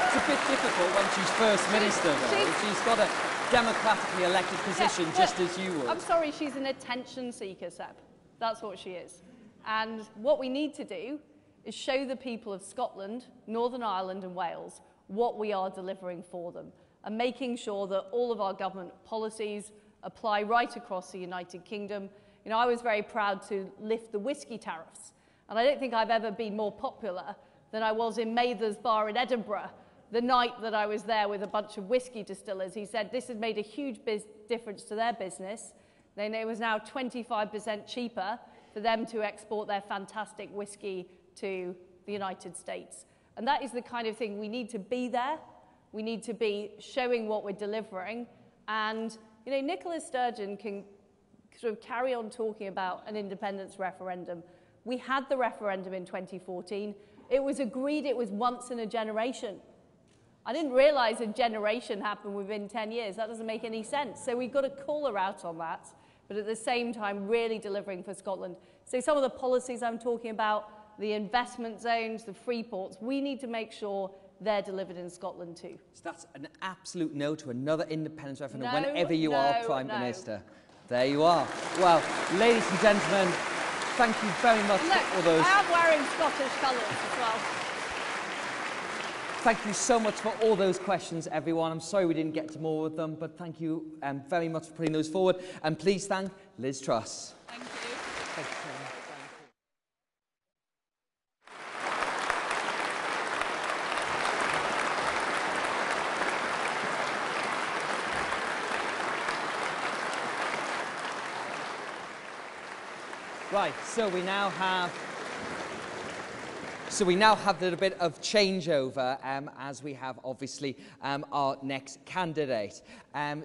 S4: It's a bit difficult when she's First Minister, though. She's got a democratically elected position, just as you would.
S6: I'm sorry, she's an attention seeker, Seb. That's what she is. And what we need to do is show the people of Scotland, Northern Ireland and Wales what we are delivering for them, and making sure that all of our government policies apply right across the United Kingdom. You know, I was very proud to lift the whiskey tariffs, and I don't think I've ever been more popular than I was in Mather's Bar in Edinburgh the night that I was there with a bunch of whiskey distillers. He said this has made a huge difference to their business. Then it was now 25% cheaper for them to export their fantastic whiskey to the United States. And that is the kind of thing we need to be there. We need to be showing what we're delivering. And, you know, Nicola Sturgeon can sort of carry on talking about an independence referendum. We had the referendum in 2014. It was agreed it was once in a generation. I didn't realise a generation happened within 10 years. That doesn't make any sense. So we've got to call her out on that, but at the same time, really delivering for Scotland. So some of the policies I'm talking about, the investment zones, the free ports, we need to make sure they're delivered in Scotland too.
S4: So that's an absolute no to another independence referendum whenever you are Prime Minister. There you are. Well, ladies and gentlemen, thank you very much for all those.
S6: I am wearing Scottish colours as well.
S4: Thank you so much for all those questions, everyone. I'm sorry we didn't get to more of them, but thank you very much for putting those forward. And please thank Liz Truss.
S6: Thank you.
S4: Thank you. Right, so we now have a little bit of changeover as we have obviously our next candidate.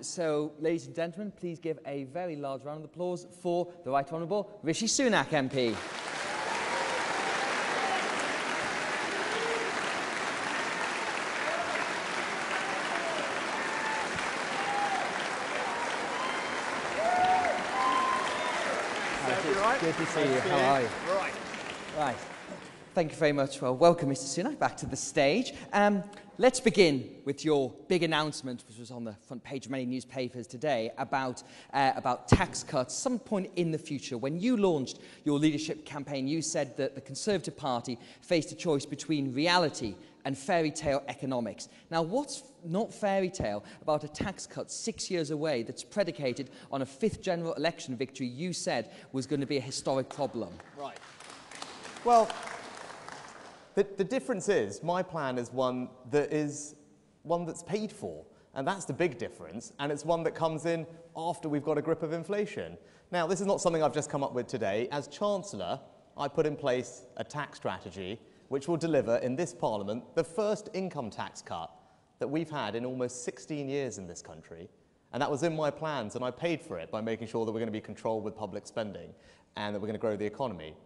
S4: So, ladies and gentlemen, please give a very large round of applause for the Right Honourable Rishi Sunak MP. Good to see you. How are you? Right. Thank you very much. Well, welcome, Mr. Sunak, back to the stage. Let's begin with your big announcement, which was on the front page of many newspapers today, about tax cuts. Some point in the future, when you launched your leadership campaign, you said that the Conservative Party faced a choice between reality and fairy tale economics. Now, what's not fairy tale about a tax cut 6 years away that's predicated on a fifth general election victory you said was going to be a historic problem?
S15: Right. Well, the difference is my plan is one that's paid for. And that's the big difference. And it's one that comes in after we've got a grip of inflation. Now, this is not something I've just come up with today. As Chancellor, I put in place a tax strategy which will deliver in this Parliament the first income tax cut that we've had in almost 16 years in this country. And that was in my plans, and I paid for it by making sure that we're going to be controlled with public spending and that we're going to grow the economy.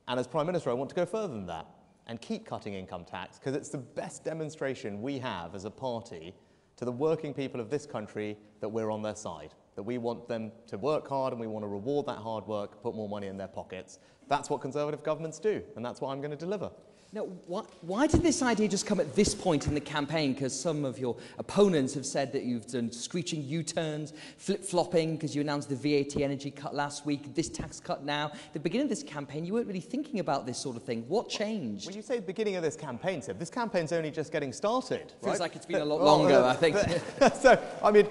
S15: And as Prime Minister, I want to go further than that and keep cutting income tax, because it's the best demonstration we have as a party to the working people of this country that we're on their side, that we want them to work hard and we want to reward that hard work, put more money in their pockets. That's what Conservative governments do, and that's what I'm going to deliver.
S4: Now, why did this idea just come at this point in the campaign? Because some of your opponents have said that you've done screeching U-turns, flip-flopping, because you announced the VAT energy cut last week, this tax cut now. At the beginning of this campaign, you weren't really thinking about this sort of thing. What changed?
S15: When you say the beginning of this campaign, Seb, this campaign's only just getting started.
S4: Feels like it's been a lot longer, I think.
S15: So, I mean,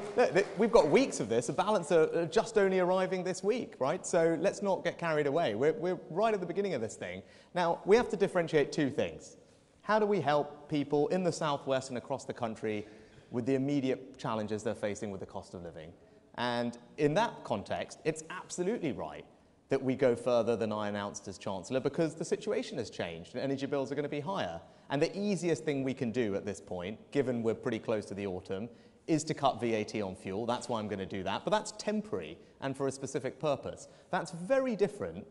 S15: we've got weeks of this. The balance are just only arriving this week, right? So let's not get carried away. We're right at the beginning of this thing. Now, we have to differentiate two things. How do we help people in the southwest and across the country with the immediate challenges they're facing with the cost of living? And in that context, it's absolutely right that we go further than I announced as Chancellor, because the situation has changed and energy bills are going to be higher. And the easiest thing we can do at this point, given we're pretty close to the autumn, is to cut VAT on fuel. That's why I'm going to do that. But that's temporary and for a specific purpose. That's very different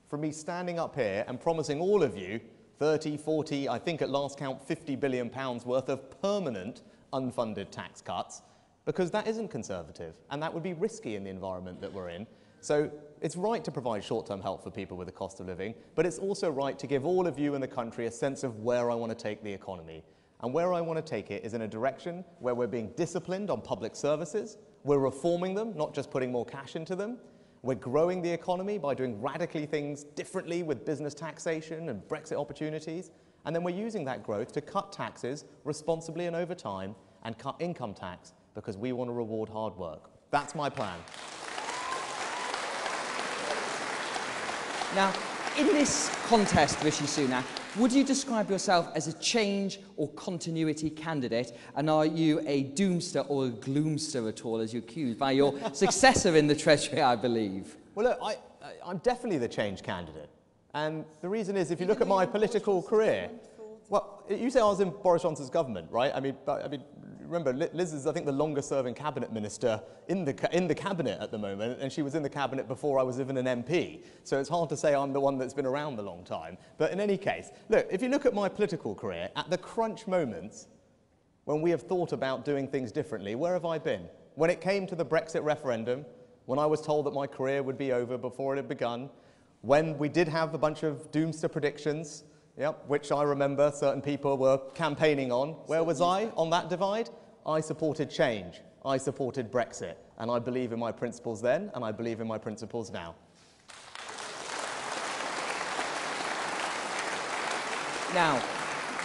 S15: from me standing up here and promising all of you 30, 40, I think at last count, £50 billion worth of permanent unfunded tax cuts, because that isn't conservative and that would be risky in the environment that we're in. So it's right to provide short-term help for people with the cost of living, but it's also right to give all of you in the country a sense of where I want to take the economy. And where I want to take it is in a direction where we're being disciplined on public services, we're reforming them, not just putting more cash into them, we're growing the economy by doing radically things differently with business taxation and Brexit opportunities, and then we're using that growth to cut taxes responsibly and over time and cut income tax because we want to reward hard work. That's my plan.
S4: Now, in this contest, Rishi Sunak, would you describe yourself as a change or continuity candidate? And are you a doomster or a gloomster at all, as you're accused by your successor in the Treasury, I believe?
S15: Well, look, I'm definitely the change candidate. And the reason is, if you look at my political career, well, you say I was in Boris Johnson's government, right? I mean, remember, Liz is, I think, the longest-serving cabinet minister in the cabinet at the moment, and she was in the cabinet before I was even an MP. So it's hard to say I'm the one that's been around a long time. But in any case, look, if you look at my political career, at the crunch moments when we have thought about doing things differently, where have I been? When it came to the Brexit referendum, when I was told that my career would be over before it had begun, when we did have a bunch of doomster predictions, which I remember certain people were campaigning on. Where was I on that divide? I supported change. I supported Brexit. And I believe in my principles then, and I believe in my principles now.
S4: Now,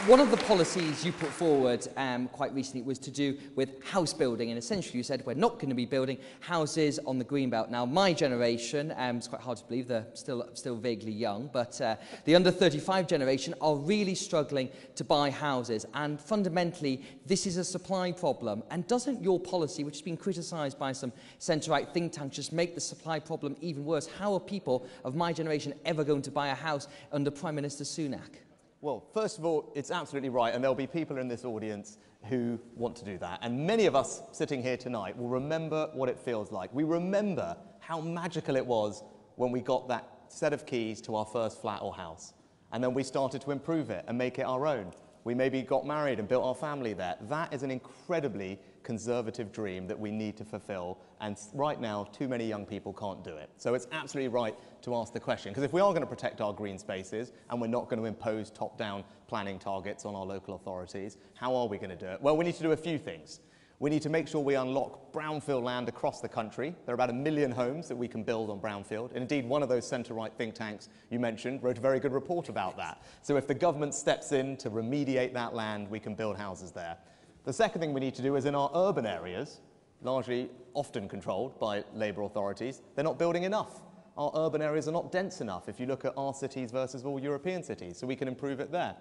S4: one of the policies you put forward quite recently was to do with house building, and essentially you said we're not going to be building houses on the Greenbelt. Now, my generation, it's quite hard to believe, they're still vaguely young, but the under-35 generation are really struggling to buy houses, and fundamentally this is a supply problem. And doesn't your policy, which has been criticised by some centre-right think tanks, just make the supply problem even worse? How are people of my generation ever going to buy a house under Prime Minister Sunak?
S15: Well, first of all, it's absolutely right, and there'll be people in this audience who want to do that. And many of us sitting here tonight will remember what it feels like. We remember how magical it was when we got that set of keys to our first flat or house. And then we started to improve it and make it our own. We maybe got married and built our family there. That is an incredibly conservative dream that we need to fulfill, and right now too many young people can't do it. So it's absolutely right to ask the question, because if we are going to protect our green spaces and we're not going to impose top-down planning targets on our local authorities, how are we going to do it? Well, we need to do a few things. We need to make sure we unlock brownfield land across the country. There are about 1 million homes that we can build on brownfield. And indeed, one of those centre-right think tanks you mentioned wrote a very good report about that. So if the government steps in to remediate that land, we can build houses there. The second thing we need to do is in our urban areas, largely often controlled by Labour authorities, they're not building enough. Our urban areas are not dense enough if you look at our cities versus all European cities, so we can improve it there.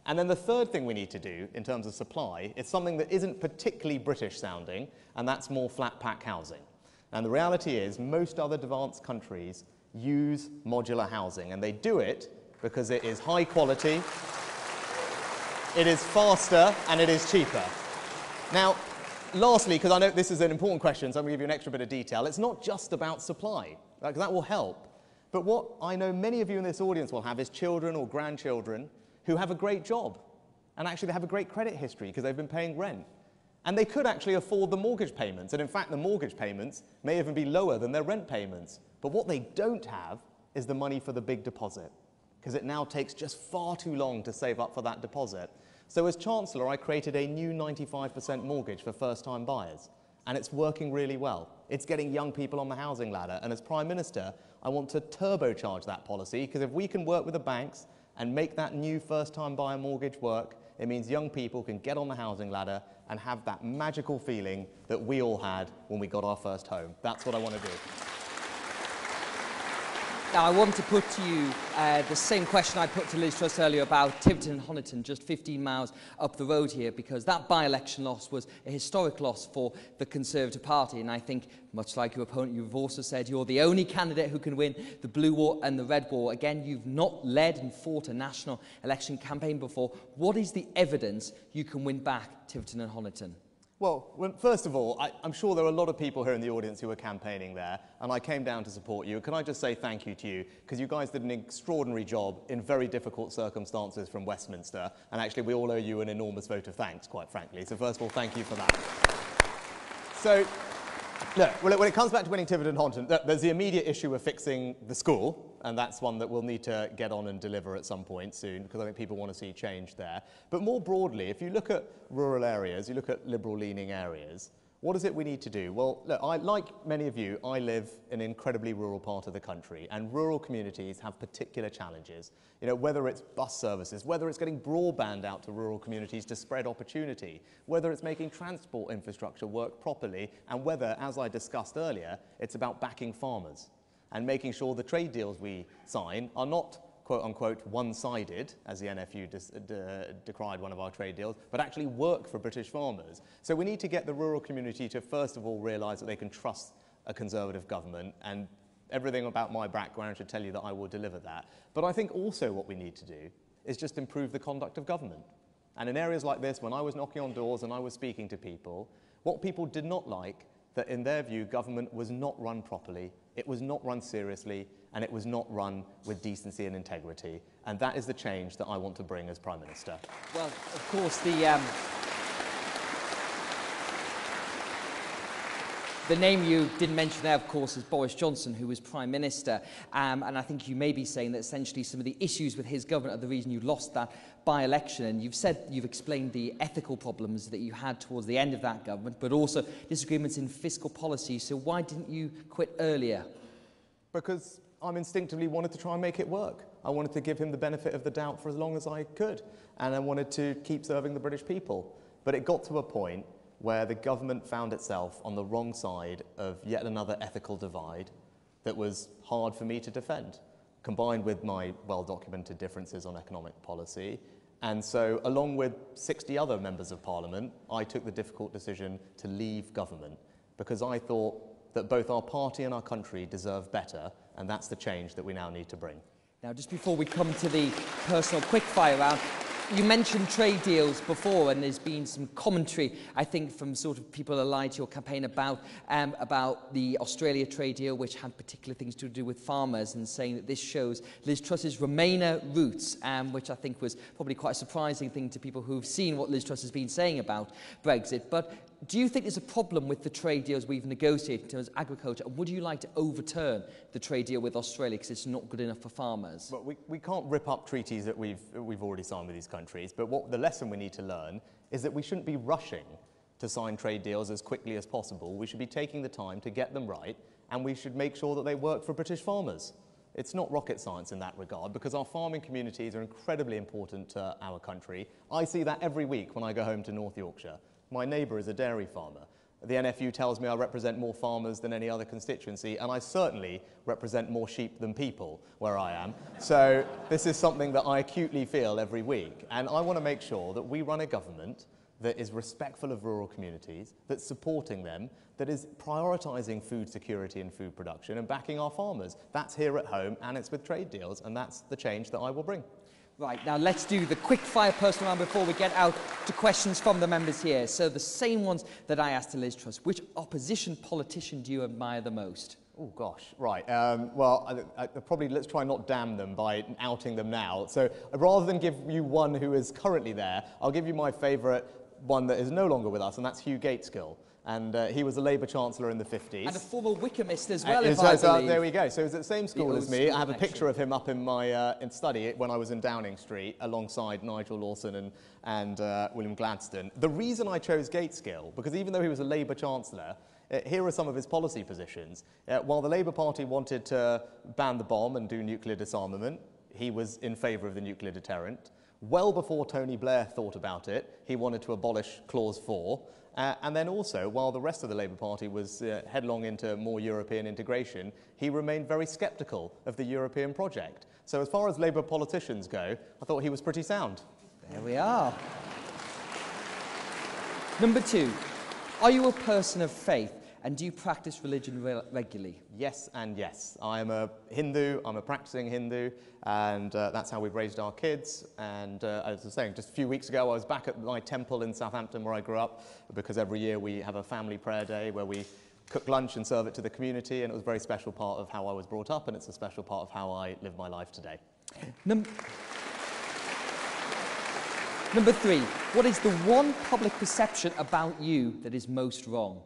S15: And then the third thing we need to do in terms of supply is something that isn't particularly British sounding, and that's more flat pack housing. And the reality is most other advanced countries use modular housing, and they do it because it is high quality, it is faster, and it is cheaper. Now, lastly, because I know this is an important question, so I'm going to give you an extra bit of detail, it's not just about supply. That will help. But what I know many of you in this audience will have is children or grandchildren who have a great job. And actually they have a great credit history because they've been paying rent. And they could actually afford the mortgage payments. And in fact, the mortgage payments may even be lower than their rent payments. But what they don't have is the money for the big deposit, because it now takes just far too long to save up for that deposit. So as Chancellor, I created a new 95% mortgage for first-time buyers, and it's working really well. It's getting young people on the housing ladder, and as Prime Minister, I want to turbocharge that policy, because if we can work with the banks and make that new first-time buyer mortgage work, it means young people can get on the housing ladder and have that magical feeling that we all had when we got our first home. That's what I want to do.
S4: Now, I want to put to you the same question I put to Liz Truss earlier about Tiverton and Honiton, just 15 miles up the road here, because that by-election loss was a historic loss for the Conservative Party. And I think, much like your opponent, you've also said you're the only candidate who can win the blue war and the red war. Again, you've not led and fought a national election campaign before. What is the evidence you can win back Tiverton and Honiton?
S15: Well, first of all, I'm sure there are a lot of people here in the audience who are campaigning there, and I came down to support you. Can I just say thank you to you, because you guys did an extraordinary job in very difficult circumstances from Westminster, and actually we all owe you an enormous vote of thanks, quite frankly. So first of all, thank you for that. So, look, when it comes back to winning Tiverton and Honiton, there's the immediate issue of fixing the school, and that's one that we'll need to get on and deliver at some point soon, because I think people want to see change there. But more broadly, if you look at rural areas, you look at liberal-leaning areas, what is it we need to do? Well, look, like many of you, I live in an incredibly rural part of the country, and rural communities have particular challenges. You know, whether it's bus services, whether it's getting broadband out to rural communities to spread opportunity, whether it's making transport infrastructure work properly, and whether, as I discussed earlier, it's about backing farmers and making sure the trade deals we sign are not, quote-unquote, one-sided, as the NFU decried one of our trade deals, but actually work for British farmers. So we need to get the rural community to, first of all, realise that they can trust a Conservative government, and everything about my background should tell you that I will deliver that. But I think also what we need to do is just improve the conduct of government. And in areas like this, when I was knocking on doors and I was speaking to people, what people did not like, that in their view, government was not run properly, it was not run seriously, and it was not run with decency and integrity. And that is the change that I want to bring as Prime Minister.
S4: Well, of course, the name you didn't mention there, of course, is Boris Johnson, who was Prime Minister. And I think you may be saying that essentially some of the issues with his government are the reason you lost that by-election. And you've explained the ethical problems that you had towards the end of that government, but also disagreements in fiscal policy. So why didn't you quit earlier?
S15: Because I instinctively wanted to try and make it work. I wanted to give him the benefit of the doubt for as long as I could. And I wanted to keep serving the British people. But it got to a point where the government found itself on the wrong side of yet another ethical divide that was hard for me to defend, combined with my well-documented differences on economic policy. And so, along with 60 other members of Parliament, I took the difficult decision to leave government, because I thought that both our party and our country deserve better, and that's the change that we now need to bring.
S4: Now, just before we come to the personal quickfire round, you mentioned trade deals before, and there's been some commentary, I think, from sort of people allied to your campaign about the Australia trade deal, which had particular things to do with farmers, and saying that this shows Liz Truss's Remainer roots, which I think was probably quite a surprising thing to people who've seen what Liz Truss has been saying about Brexit. But do you think there's a problem with the trade deals we've negotiated in terms of agriculture? And would you like to overturn the trade deal with Australia because it's not good enough for farmers?
S15: Well, we can't rip up treaties that we've already signed with these countries, but what the lesson we need to learn is that we shouldn't be rushing to sign trade deals as quickly as possible. We should be taking the time to get them right, and we should make sure that they work for British farmers. It's not rocket science in that regard, because our farming communities are incredibly important to our country. I see that every week when I go home to North Yorkshire. My neighbour is a dairy farmer. The NFU tells me I represent more farmers than any other constituency, and I certainly represent more sheep than people where I am. So this is something that I acutely feel every week, and I want to make sure that we run a government that is respectful of rural communities, that's supporting them, that is prioritising food security and food production and backing our farmers. That's here at home, and it's with trade deals, and that's the change that I will bring.
S4: Right, now let's do the quick fire personal round before we get out to questions from the members here. So the same ones that I asked to Liz Truss. Which opposition politician do you admire the most?
S15: Oh gosh, right. Well, probably let's try not damn them by outing them now. So rather than give you one who is currently there, I'll give you my favourite one that is no longer with us, and that's Hugh Gateskill. And he was a Labour Chancellor in the 50s.
S4: And a former Wycomist as well, if I believe.
S15: There we go. So he was at the same school as me. I have a picture of him up in my study when I was in Downing Street, alongside Nigel Lawson and William Gladstone. The reason I chose Gateskill, because even though he was a Labour Chancellor, here are some of his policy positions. While the Labour Party wanted to ban the bomb and do nuclear disarmament, he was in favour of the nuclear deterrent. Well before Tony Blair thought about it, he wanted to abolish Clause 4. And then also, while the rest of the Labour Party was headlong into more European integration, he remained very sceptical of the European project. So as far as Labour politicians go, I thought he was pretty sound.
S4: There we are. Number 2, are you a person of faith and do you practice religion regularly?
S15: Yes and yes. I am a Hindu, I'm a practicing Hindu, and that's how we've raised our kids. And as I was saying, just a few weeks ago I was back at my temple in Southampton where I grew up, because every year we have a family prayer day where we cook lunch and serve it to the community, and it was a very special part of how I was brought up, and it's a special part of how I live my life today.
S4: Number 3, what is the one public perception about you that is most wrong?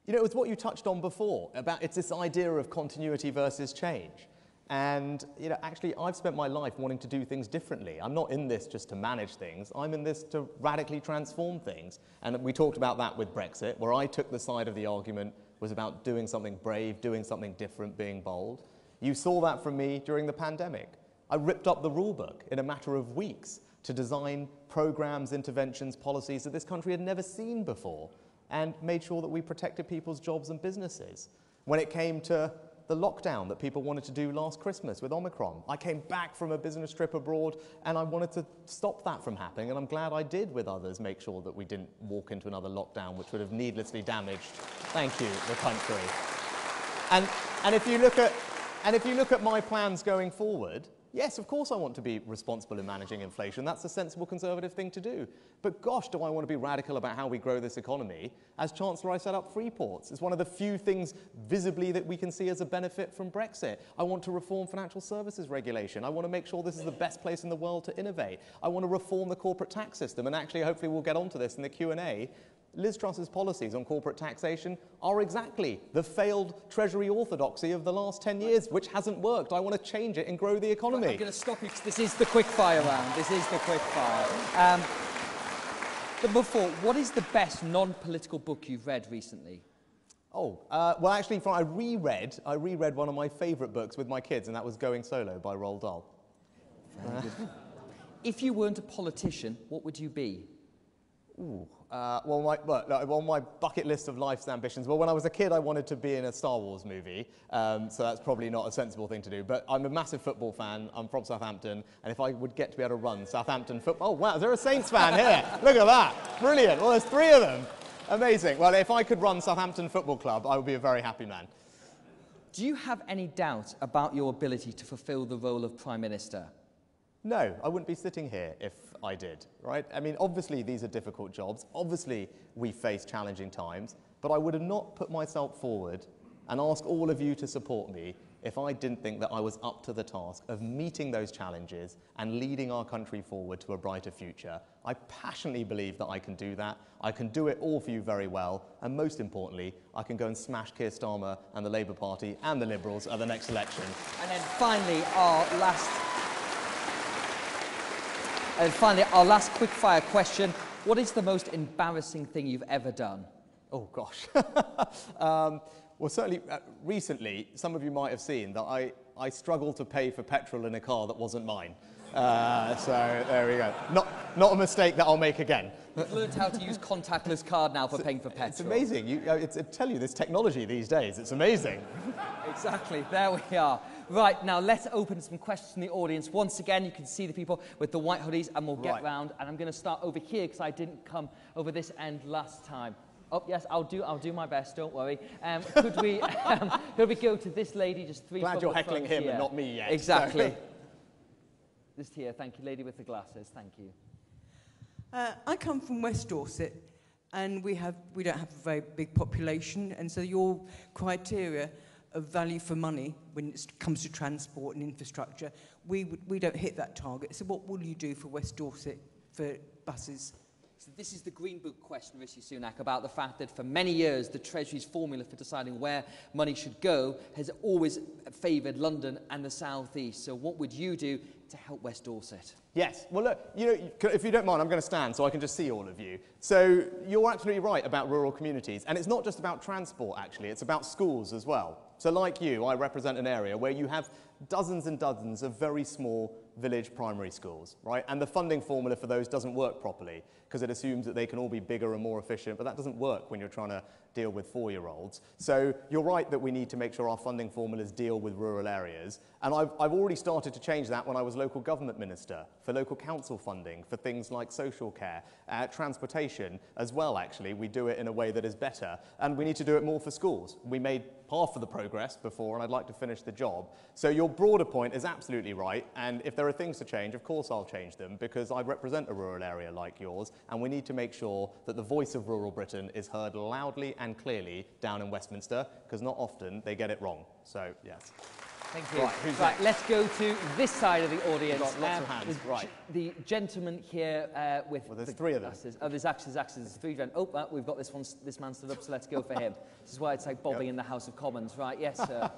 S15: You know, it's what you touched on before, about it's this idea of continuity versus change. And, you know, actually I've spent my life wanting to do things differently. I'm not in this just to manage things, I'm in this to radically transform things. And we talked about that with Brexit, where I took the side of the argument was about doing something brave, doing something different, being bold. You saw that from me during the pandemic. I ripped up the rule book in a matter of weeks to design programs, interventions, policies that this country had never seen before, and made sure that we protected people's jobs and businesses. When it came to the lockdown that people wanted to do last Christmas with Omicron, I came back from a business trip abroad and I wanted to stop that from happening, and I'm glad I did with others, make sure that we didn't walk into another lockdown which would have needlessly damaged, thank you, the country. And if you look at my plans going forward, yes, of course I want to be responsible in managing inflation. That's a sensible Conservative thing to do. But gosh, do I want to be radical about how we grow this economy. As Chancellor, I set up free ports. It's one of the few things visibly that we can see as a benefit from Brexit. I want to reform financial services regulation. I want to make sure this is the best place in the world to innovate. I want to reform the corporate tax system. And actually, hopefully we'll get onto this in the Q&A. Liz Truss's policies on corporate taxation are exactly the failed Treasury orthodoxy of the last 10 years, which hasn't worked. I want to change it and grow the economy.
S4: I'm going to stop you because this is the quickfire round. This is the quickfire. Number 4, what is the best non-political book you've read recently?
S15: Well, actually, I reread one of my favourite books with my kids, and that was Going Solo by Roald Dahl.
S4: If you weren't a politician, what would you be?
S15: On my bucket list of life's ambitions, well, when I was a kid, I wanted to be in a Star Wars movie, so that's probably not a sensible thing to do. But I'm a massive football fan. I'm from Southampton, and if I would get to be able to run Southampton football... Oh, wow, is there a Saints fan here? Look at that. Brilliant. Well, there's 3 of them. Amazing. Well, if I could run Southampton Football Club, I would be a very happy man.
S4: Do you have any doubt about your ability to fulfil the role of Prime Minister?
S15: No, I wouldn't be sitting here if I did, right? I mean, obviously these are difficult jobs. Obviously we face challenging times, but I would have not put myself forward and asked all of you to support me if I didn't think that I was up to the task of meeting those challenges and leading our country forward to a brighter future. I passionately believe that I can do that. I can do it all for you very well, and most importantly, I can go and smash Keir Starmer and the Labour Party and the Liberals at the next election.
S4: And then finally, our last quick-fire question. What is the most embarrassing thing you've ever done?
S15: Oh, gosh. Well, certainly, recently, some of you might have seen that I struggled to pay for petrol in a car that wasn't mine. So, there we go. Not a mistake that I'll make again.
S4: You've learned how to use contactless card now for paying for petrol.
S15: It's amazing. I tell you, this technology these days, it's amazing.
S4: Exactly. There we are. Right, now let's open some questions from the audience. Once again, you can see the people with the white hoodies, and we'll get round. And I'm going to start over here because I didn't come over this end last time. Oh, yes, I'll do my best, don't worry. Could we go to this lady just 3
S15: Glad you're heckling him and not me yet.
S4: Exactly. So. Just here, thank you, lady with the glasses, thank you.
S1: I come from West Dorset, and we don't have a very big population, and so your criteria of value for money when it comes to transport and infrastructure, we don't hit that target. So what will you do for West Dorset for buses?
S4: So this is the Green Book question, Rishi Sunak, about the fact that for many years the Treasury's formula for deciding where money should go has always favoured London and the South East. So what would you do to help West Dorset?
S15: Yes. Well, look, if you don't mind, I'm going to stand so I can just see all of you. So you're absolutely right about rural communities. And it's not just about transport, actually. It's about schools as well. So like you, I represent an area where you have dozens and dozens of very small, village primary schools, right? And the funding formula for those doesn't work properly because it assumes that they can all be bigger and more efficient, but that doesn't work when you're trying to deal with 4-year-olds. So you're right that we need to make sure our funding formulas deal with rural areas. And I've already started to change that when I was local government minister, for local council funding, for things like social care, transportation as well, actually. We do it in a way that is better, and we need to do it more for schools. We made half of the progress before, and I'd like to finish the job. So your broader point is absolutely right, and if there are things to change, of course I'll change them, because I represent a rural area like yours, and we need to make sure that the voice of rural Britain is heard loudly and clearly down in Westminster, because not often they get it wrong. So, yes.
S4: Thank you.
S15: Right, who's
S4: right,
S15: next?
S4: let's go to this side of the audience.
S15: We've got lots of hands, right.
S4: The gentleman here with...
S15: Well, there's 3 of them.
S4: Oh, there's actually 3 gentlemen. Oh, we've got this man stood up, so let's go for him. This is why it's like bobbing in the House of Commons. Right, yes, sir.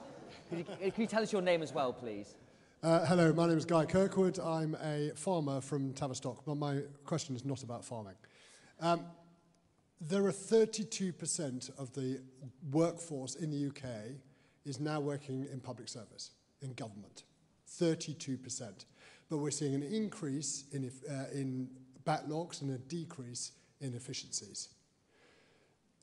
S4: Can you tell us your name as well, please?
S3: Hello, my name is Guy Kirkwood. I'm a farmer from Tavistock, but my question is not about farming. There are 32% of the workforce in the UK is now working in public service, in government. 32%. But we're seeing an increase in backlogs and a decrease in efficiencies.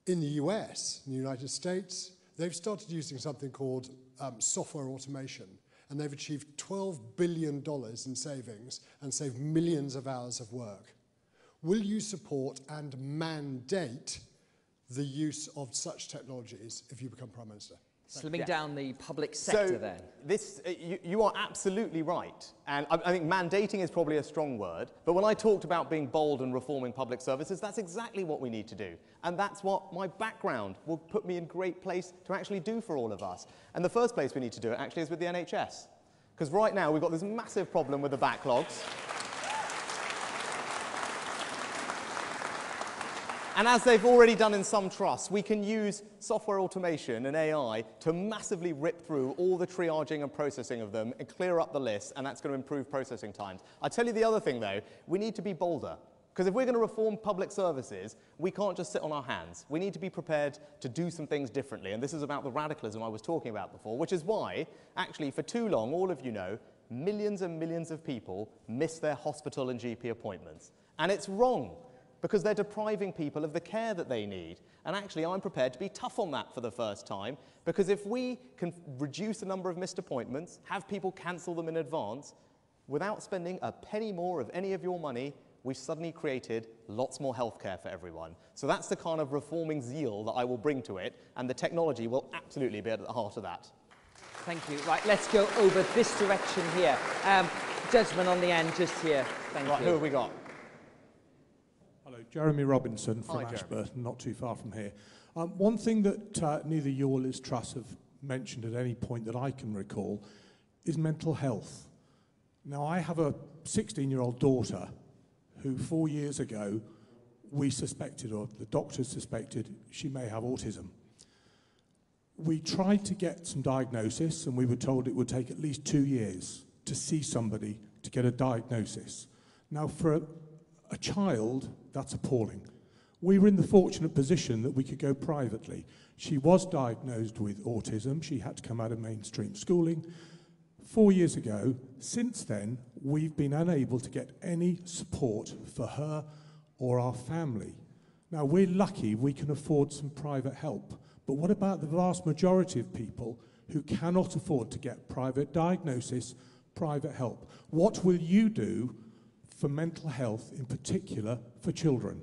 S3: In the US, in the United States, they've started using something called software automation, and they've achieved $12 billion in savings and saved millions of hours of work. Will you support and mandate the use of such technologies if you become Prime Minister?
S4: Slimming down the public sector then.
S15: This, you are absolutely right. And I think mandating is probably a strong word. But when I talked about being bold and reforming public services, that's exactly what we need to do. And that's what my background will put me in great place to actually do for all of us. And the first place we need to do it actually is with the NHS. Because right now we've got this massive problem with the backlogs. And as they've already done in some trusts, we can use software automation and AI to massively rip through all the triaging and processing of them and clear up the list, and that's going to improve processing times. I tell you the other thing, though, we need to be bolder. Because if we're going to reform public services, we can't just sit on our hands. We need to be prepared to do some things differently, and this is about the radicalism I was talking about before, which is why, actually, for too long, all of you know, millions and millions of people miss their hospital and GP appointments. And it's wrong, because they're depriving people of the care that they need. And actually, I'm prepared to be tough on that for the first time, because if we can reduce the number of missed appointments, have people cancel them in advance, without spending a penny more of any of your money, we've suddenly created lots more healthcare for everyone. So that's the kind of reforming zeal that I will bring to it, and the technology will absolutely be at the heart of that.
S4: Thank you. Right, let's go over this direction here. Gentleman on the end, just here. Thank you.
S15: Who have we got?
S22: Hello, Jeremy Robinson from Ashburton, not too far from here. One thing that neither you or Liz Truss have mentioned at any point that I can recall is mental health. Now, I have a 16-year-old daughter who 4 years ago we suspected, or the doctors suspected, she may have autism. We tried to get some diagnosis, and we were told it would take at least 2 years to see somebody to get a diagnosis. Now, for a child, that's appalling. We were in the fortunate position that we could go privately. She was diagnosed with autism. She had to come out of mainstream schooling 4 years ago. Since then, we've been unable to get any support for her or our family. Now, we're lucky we can afford some private help, but what about the vast majority of people who cannot afford to get private diagnosis, private help? What will you do for mental health, in particular for children?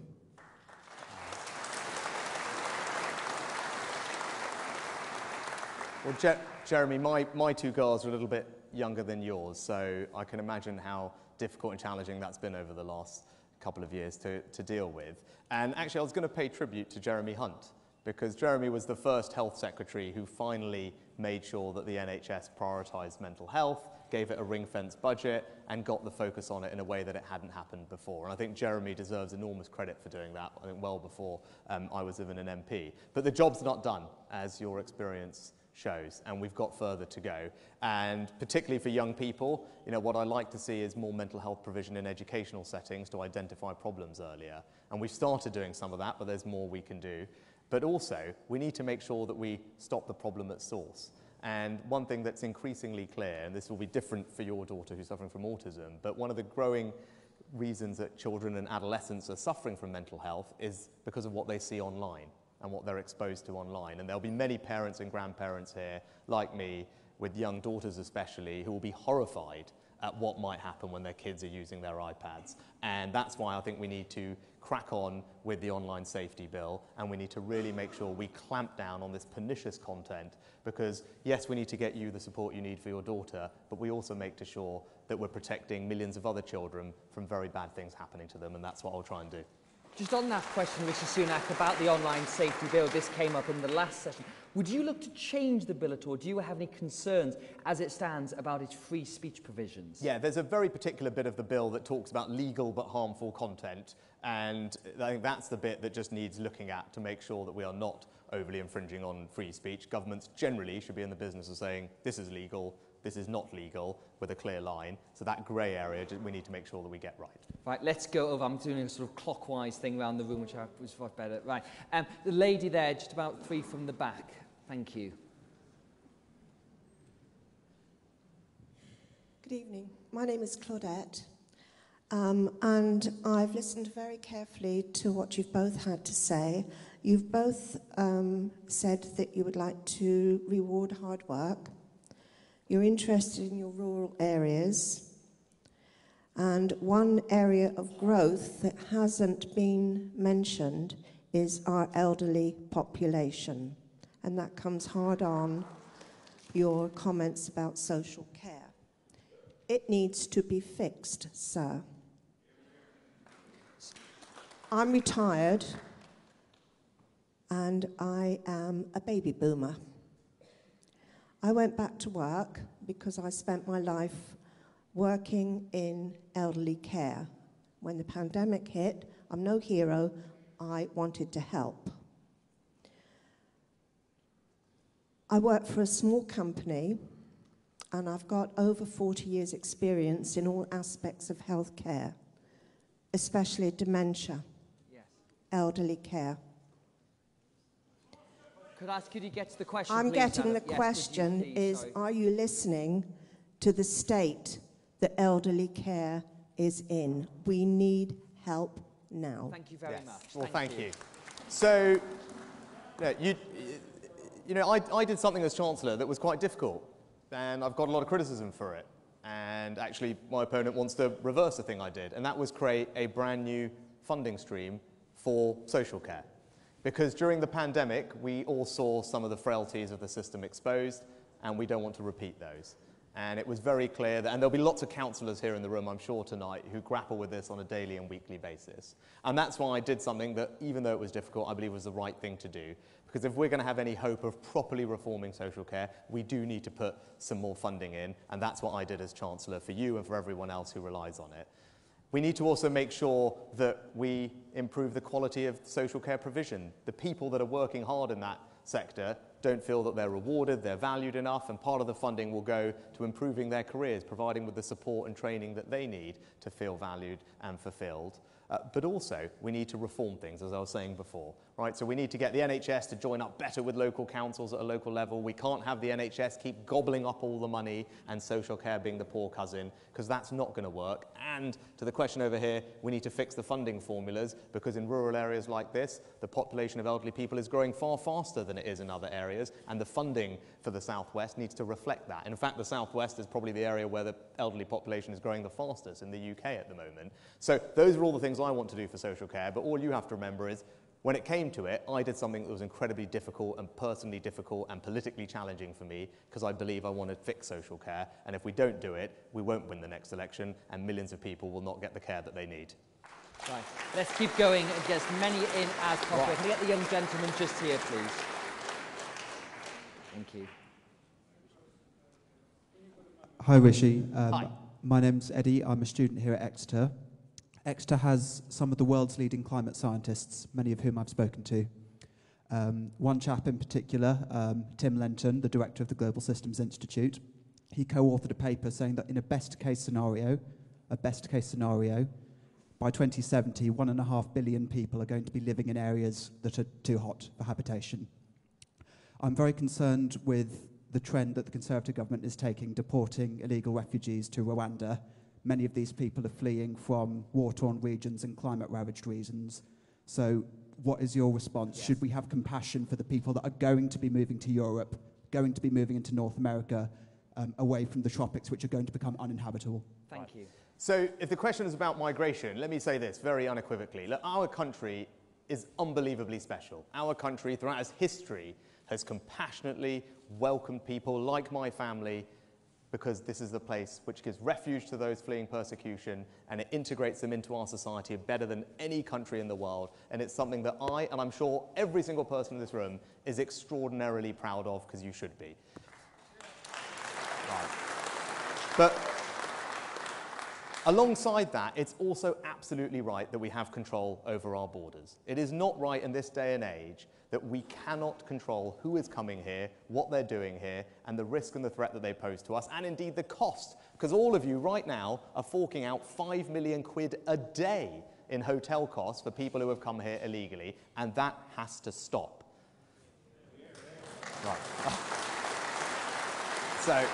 S15: Well, Jeremy, my 2 girls are a little bit younger than yours, so I can imagine how difficult and challenging that's been over the last couple of years to deal with. And actually, I was going to pay tribute to Jeremy Hunt, because Jeremy was the first health secretary who finally made sure that the NHS prioritised mental health, gave it a ring-fenced budget, and got the focus on it in a way that it hadn't happened before. And I think Jeremy deserves enormous credit for doing that, I think well before I was even an MP. But the job's not done, as your experience shows, and we've got further to go. And particularly for young people, you know, what I like to see is more mental health provision in educational settings to identify problems earlier. And we've started doing some of that, but there's more we can do. But also, we need to make sure that we stop the problem at source. And one thing that's increasingly clear, and this will be different for your daughter who's suffering from autism, but one of the growing reasons that children and adolescents are suffering from mental health is because of what they see online and what they're exposed to online. And there'll be many parents and grandparents here, like me, with young daughters especially, who will be horrified at what might happen when their kids are using their iPads. And that's why I think we need to crack on with the online safety bill, and we need to really make sure we clamp down on this pernicious content, because yes, we need to get you the support you need for your daughter, but we also make sure that we're protecting millions of other children from very bad things happening to them, and that's what I'll try and do.
S4: Just on that question, Rishi Sunak, about the online safety bill, this came up in the last session. Would you look to change the bill at all? Do you have any concerns as it stands about its free speech provisions?
S15: Yeah, there's a very particular bit of the bill that talks about legal but harmful content, and I think that's the bit that just needs looking at to make sure that we are not overly infringing on free speech. Governments generally should be in the business of saying this is legal, this is not legal, with a clear line. So that grey area, we need to make sure that we get right.
S4: Right, let's go over. I'm doing a sort of clockwise thing around the room, which was far better. Right, the lady there, just about 3 from the back. Thank you.
S5: Good evening. My name is Claudette, and I've listened very carefully to what you've both had to say. You've both said that you would like to reward hard work. You're interested in your rural areas. And one area of growth that hasn't been mentioned is our elderly population. And that comes hard on your comments about social care. It needs to be fixed, sir. I'm retired, and I am a baby boomer. I went back to work because I spent my life working in elderly care. When the pandemic hit, I'm no hero, I wanted to help. I work for a small company, and I've got over 40 years' experience in all aspects of healthcare, especially dementia, elderly care.
S4: Could I ask you to get to the question,
S5: I'm
S4: please,
S5: getting
S4: Adam?
S5: the question is, are you listening to the state that elderly care is in? We need help now.
S4: Thank you very much.
S15: Well, thank you. So, you know, I did something as Chancellor that was quite difficult, and I've got a lot of criticism for it. And actually, my opponent wants to reverse the thing I did, and that was create a brand new funding stream for social care. Because during the pandemic, we all saw some of the frailties of the system exposed, and we don't want to repeat those. And it was very clear that, and there'll be lots of councillors here in the room, I'm sure, tonight, who grapple with this on a daily and weekly basis. And that's why I did something that, even though it was difficult, I believe was the right thing to do. Because if we're going to have any hope of properly reforming social care, we do need to put some more funding in, and that's what I did as Chancellor for you and for everyone else who relies on it. We need to also make sure that we improve the quality of social care provision. The people that are working hard in that sector don't feel that they're rewarded, they're valued enough, and part of the funding will go to improving their careers, providing with the support and training that they need to feel valued and fulfilled. But also, we need to reform things, as I was saying before, right? So we need to get the NHS to join up better with local councils at a local level. We can't have the NHS keep gobbling up all the money and social care being the poor cousin, because that's not going to work. And to the question over here, we need to fix the funding formulas, because in rural areas like this, the population of elderly people is growing far faster than it is in other areas, and the funding for the Southwest needs to reflect that. And in fact, the Southwest is probably the area where the elderly population is growing the fastest in the UK at the moment. So those are all the things I want to do for social care, but all you have to remember is, when it came to it, I did something that was incredibly difficult and personally difficult and politically challenging for me, because I believe I want to fix social care, and if we don't do it, we won't win the next election, and millions of people will not get the care that they need.
S4: Right, let's keep going and get as many in as possible. Right. Can I get the young gentleman just here, please? Thank you.
S7: Hi, Rishi.
S4: Hi.
S7: My name's Eddie. I'm a student here at Exeter. Exeter has some of the world's leading climate scientists, many of whom I've spoken to. One chap in particular, Tim Lenton, the director of the Global Systems Institute, he co-authored a paper saying that in a best-case scenario, by 2070, 1.5 billion people are going to be living in areas that are too hot for habitation. I'm very concerned with the trend that the Conservative government is taking, deporting illegal refugees to Rwanda. Many of these people are fleeing from war-torn regions and climate-ravaged regions. So what is your response? Should we have compassion for the people that are going to be moving to Europe, going to be moving into North America, away from the tropics, which are going to become uninhabitable?
S4: Thank you.
S15: So if the question is about migration, let me say this very unequivocally. Look, our country is unbelievably special. Our country, throughout its history, has compassionately welcomed people like my family, because this is the place which gives refuge to those fleeing persecution, and it integrates them into our society better than any country in the world. And it's something that I, and I'm sure every single person in this room, is extraordinarily proud of, because you should be. Right. But alongside that, it's also absolutely right that we have control over our borders. It is not right in this day and age that we cannot control who is coming here, what they're doing here, and the risk and the threat that they pose to us, and indeed the cost. Because all of you right now are forking out 5 million quid a day in hotel costs for people who have come here illegally, and that has to stop. Right. So,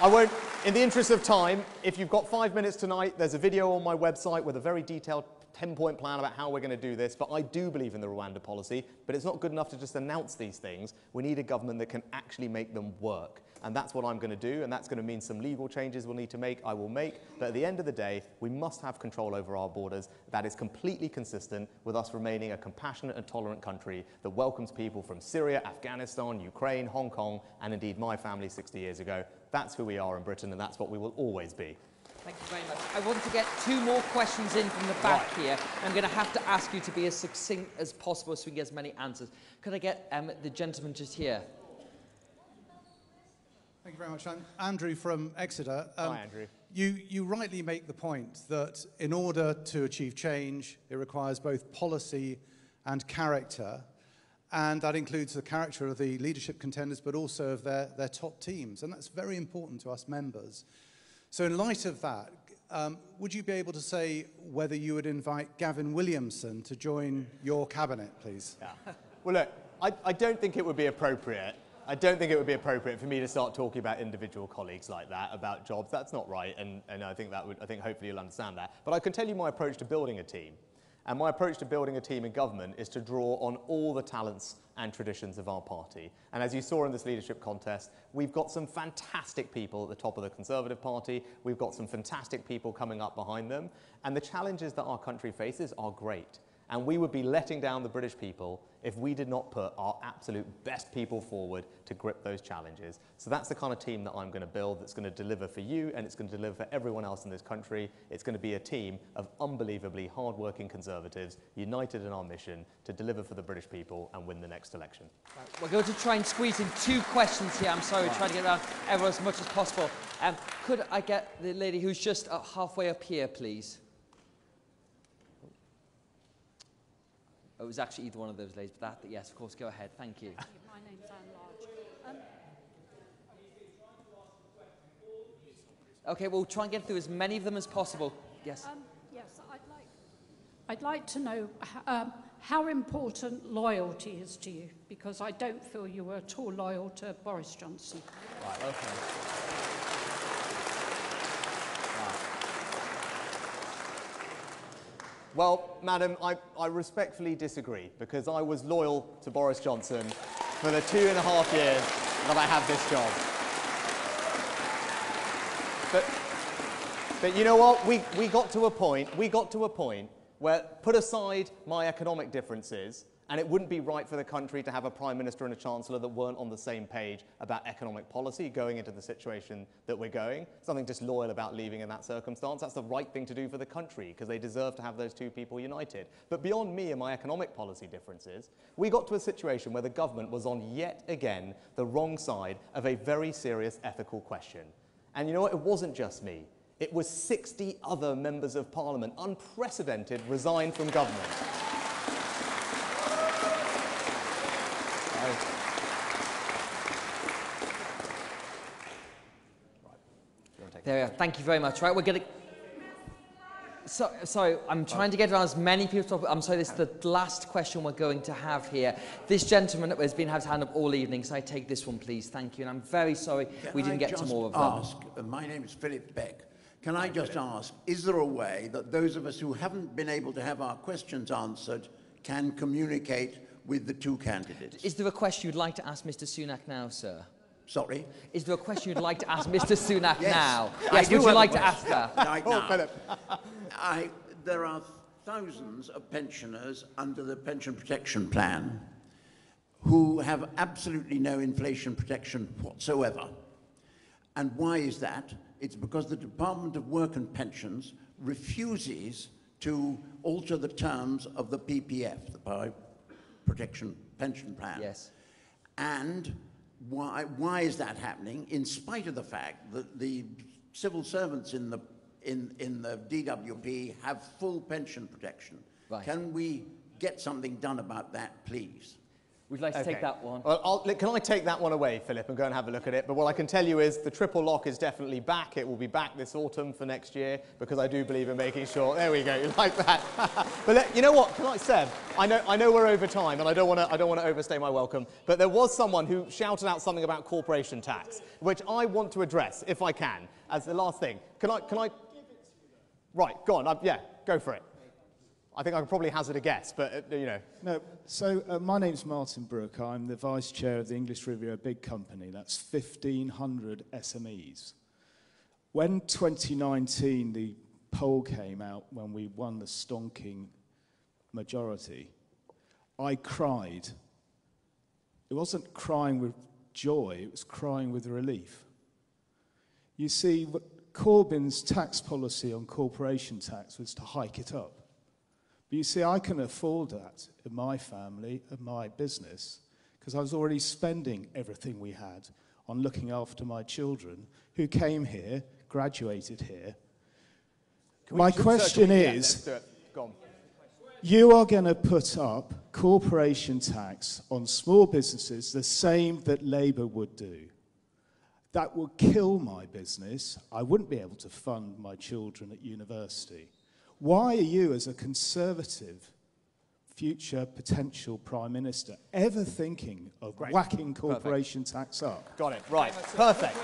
S15: I won't, in the interest of time, if you've got 5 minutes tonight, there's a video on my website with a very detailed 10-point plan about how we're going to do this, but I do believe in the Rwanda policy, but it's not good enough to just announce these things. We need a government that can actually make them work, and that's what I'm going to do, and that's going to mean some legal changes we'll need to make, I will make, but at the end of the day, we must have control over our borders. That is completely consistent with us remaining a compassionate and tolerant country that welcomes people from Syria, Afghanistan, Ukraine, Hong Kong, and indeed my family 60 years ago. That's who we are in Britain, and that's what we will always be.
S4: Thank you very much. I want to get 2 more questions in from the back here. I'm going to have to ask you to be as succinct as possible so we can get as many answers. Could I get the gentleman just here?
S8: Thank you very much. I'm Andrew from Exeter.
S15: Hi, Andrew.
S8: You rightly make the point that in order to achieve change, it requires both policy and character. And that includes the character of the leadership contenders, but also of their top teams. And that's very important to us members. So in light of that, would you be able to say whether you would invite Gavin Williamson to join your cabinet, please?
S15: Yeah. Well, look, I don't think it would be appropriate. I don't think it would be appropriate for me to start talking about individual colleagues like that, about jobs. That's not right, and I think hopefully you'll understand that. But I can tell you my approach to building a team. And my approach to building a team in government is to draw on all the talents and traditions of our party. And as you saw in this leadership contest, we've got some fantastic people at the top of the Conservative Party. We've got some fantastic people coming up behind them. And the challenges that our country faces are great. And we would be letting down the British people if we did not put our absolute best people forward to grip those challenges. So that's the kind of team that I'm going to build, that's going to deliver for you, and it's going to deliver for everyone else in this country. It's going to be a team of unbelievably hard-working Conservatives, united in our mission to deliver for the British people and win the next election.
S4: Right, we're going to try and squeeze in 2 questions here. I'm sorry, trying to get around everyone as much as possible. Could I get the lady who's just halfway up here, please? Oh, it was actually either one of those ladies, but yes, of course, go ahead. Thank you.
S9: My name's Anne Large.
S4: Okay, we'll try and get through as many of them as possible. Yes.
S9: Yes, I'd like to know how important loyalty is to you, because I don't feel you were at all loyal to Boris Johnson.
S15: Right, okay. Well, madam, I respectfully disagree, because I was loyal to Boris Johnson for the 2.5 years that I have this job. But you know what? We got to a point where, put aside my economic differences, and it wouldn't be right for the country to have a Prime Minister and a Chancellor that weren't on the same page about economic policy going into the situation that we're going. Something disloyal about leaving in that circumstance. That's the right thing to do for the country, because they deserve to have those 2 people united. But beyond me and my economic policy differences, we got to a situation where the government was on yet again the wrong side of a very serious ethical question. And you know what? It wasn't just me. It was 60 other members of Parliament, unprecedented, resigned from government.
S4: There we are. Thank you very much. Right, we're going to... So I'm trying to get around as many people. I'm sorry, this is the last question we're going to have here. This gentleman has been had his hand up all evening, so I take this one, please. Thank you. And I'm very sorry we didn't get to more of them.
S10: My name is Philip Beck. Can I just ask, is there a way that those of us who haven't been able to have our questions answered can communicate with the two candidates?
S4: Is there a question you'd like to ask Mr. Sunak now, sir?
S10: Sorry?
S4: Is there a question you'd like to ask Mr. Sunak
S10: Yes.
S4: now?
S10: I
S4: Yes,
S10: do
S4: would you
S10: have a
S4: like to
S10: question.
S4: ask that?
S10: Right now.
S4: Philip.
S10: There are thousands of pensioners under the Pension Protection Plan who have absolutely no inflation protection whatsoever. And why is that? It's because the Department of Work and Pensions refuses to alter the terms of the PPF, the Protection Pension Plan.
S4: Yes.
S10: And why is that happening, in spite of the fact that the civil servants in the DWP have full pension protection?
S4: Right.
S10: Can we get something done about that, please?
S4: We'd like to take that one.
S15: Well, can I take that one away, Philip, and go and have a look at it? But what I can tell you is the triple lock is definitely back. It will be back this autumn for next year, because I do believe in making sure. There we go. You like that? But you know what? Can I, Seb? I know we're over time, and I don't want to overstay my welcome. But there was someone who shouted out something about corporation tax, which I want to address, if I can, as the last thing. Can I? Right. Go on. Yeah. Go for it. I think I could probably hazard a guess, but, you know.
S11: No, so my name's Martin Brooke. I'm the Vice Chair of the English Review, a big company. That's 1,500 SMEs. When 2019, the poll came out when we won the stonking majority, I cried. It wasn't crying with joy, it was crying with relief. You see, Corbyn's tax policy on corporation tax was to hike it up. But you see, I can afford that in my family and my business because I was already spending everything we had on looking after my children who came here, graduated here. My question is, you are going to put up corporation tax on small businesses the same that Labour would do. That would kill my business. I wouldn't be able to fund my children at university. Why are you, as a Conservative, future potential Prime Minister, ever thinking of whacking corporation tax up?
S15: Got it. Right. Perfect.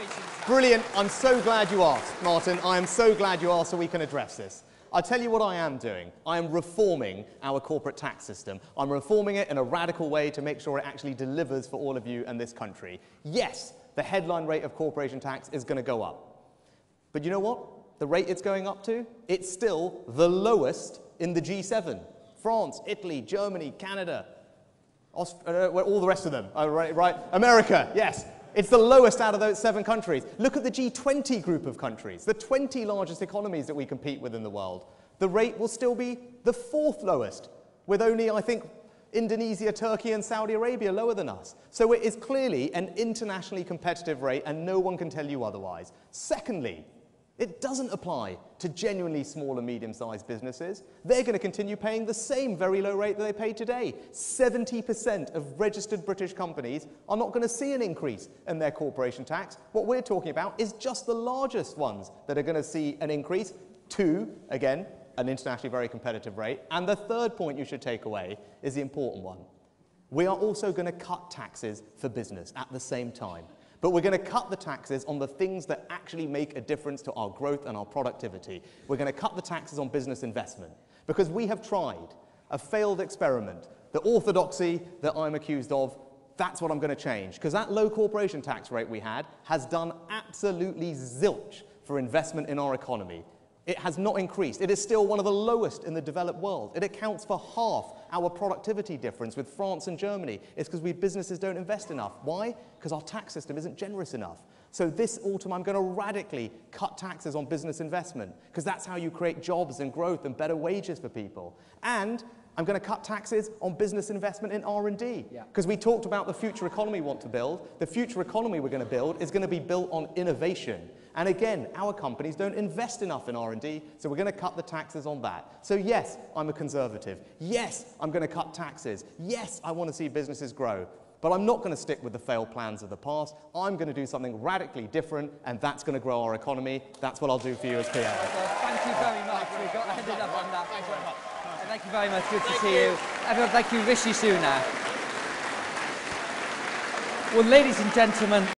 S15: Brilliant. I'm so glad you asked, Martin. I am so glad you asked so we can address this. I'll tell you what I am doing. I am reforming our corporate tax system. I'm reforming it in a radical way to make sure it actually delivers for all of you and this country. Yes, the headline rate of corporation tax is going to go up. But you know what? The rate it's going up to, it's still the lowest in the G7. France, Italy, Germany, Canada, all the rest of them. Oh, right. America, yes. It's the lowest out of those 7 countries. Look at the G20 group of countries, the 20 largest economies that we compete with in the world. The rate will still be the 4th lowest, with only, I think, Indonesia, Turkey, and Saudi Arabia lower than us. So it is clearly an internationally competitive rate, and no one can tell you otherwise. Secondly, it doesn't apply to genuinely small and medium-sized businesses. They're going to continue paying the same very low rate that they pay today. 70% of registered British companies are not going to see an increase in their corporation tax. What we're talking about is just the largest ones that are going to see an increase to, again, an internationally very competitive rate. And the third point you should take away is the important one. We are also going to cut taxes for business at the same time. But we're going to cut the taxes on the things that actually make a difference to our growth and our productivity. We're going to cut the taxes on business investment. Because we have tried a failed experiment. The orthodoxy that I'm accused of, that's what I'm going to change. Because that low corporation tax rate we had has done absolutely zilch for investment in our economy. It has not increased. It is still one of the lowest in the developed world. It accounts for half our productivity difference with France and Germany. It's because we businesses don't invest enough. Why? Because our tax system isn't generous enough. So this autumn, I'm going to radically cut taxes on business investment, because that's how you create jobs and growth and better wages for people. And I'm going to cut taxes on business investment in R&D, because we talked about the future economy we want to build. The future economy we're going to build is going to be built on innovation. And again, our companies don't invest enough in R&D, so we're going to cut the taxes on that. So yes, I'm a Conservative. Yes, I'm going to cut taxes. Yes, I want to see businesses grow. But I'm not going to stick with the failed plans of the past. I'm going to do something radically different, and that's going to grow our economy. That's what I'll do for you as PA.
S4: Well, thank you very much. We've got to end it up on that. Thank you very much. Thank you very much. Good to see you. Everyone, thank you, Rishi Sunak. Well, ladies and gentlemen,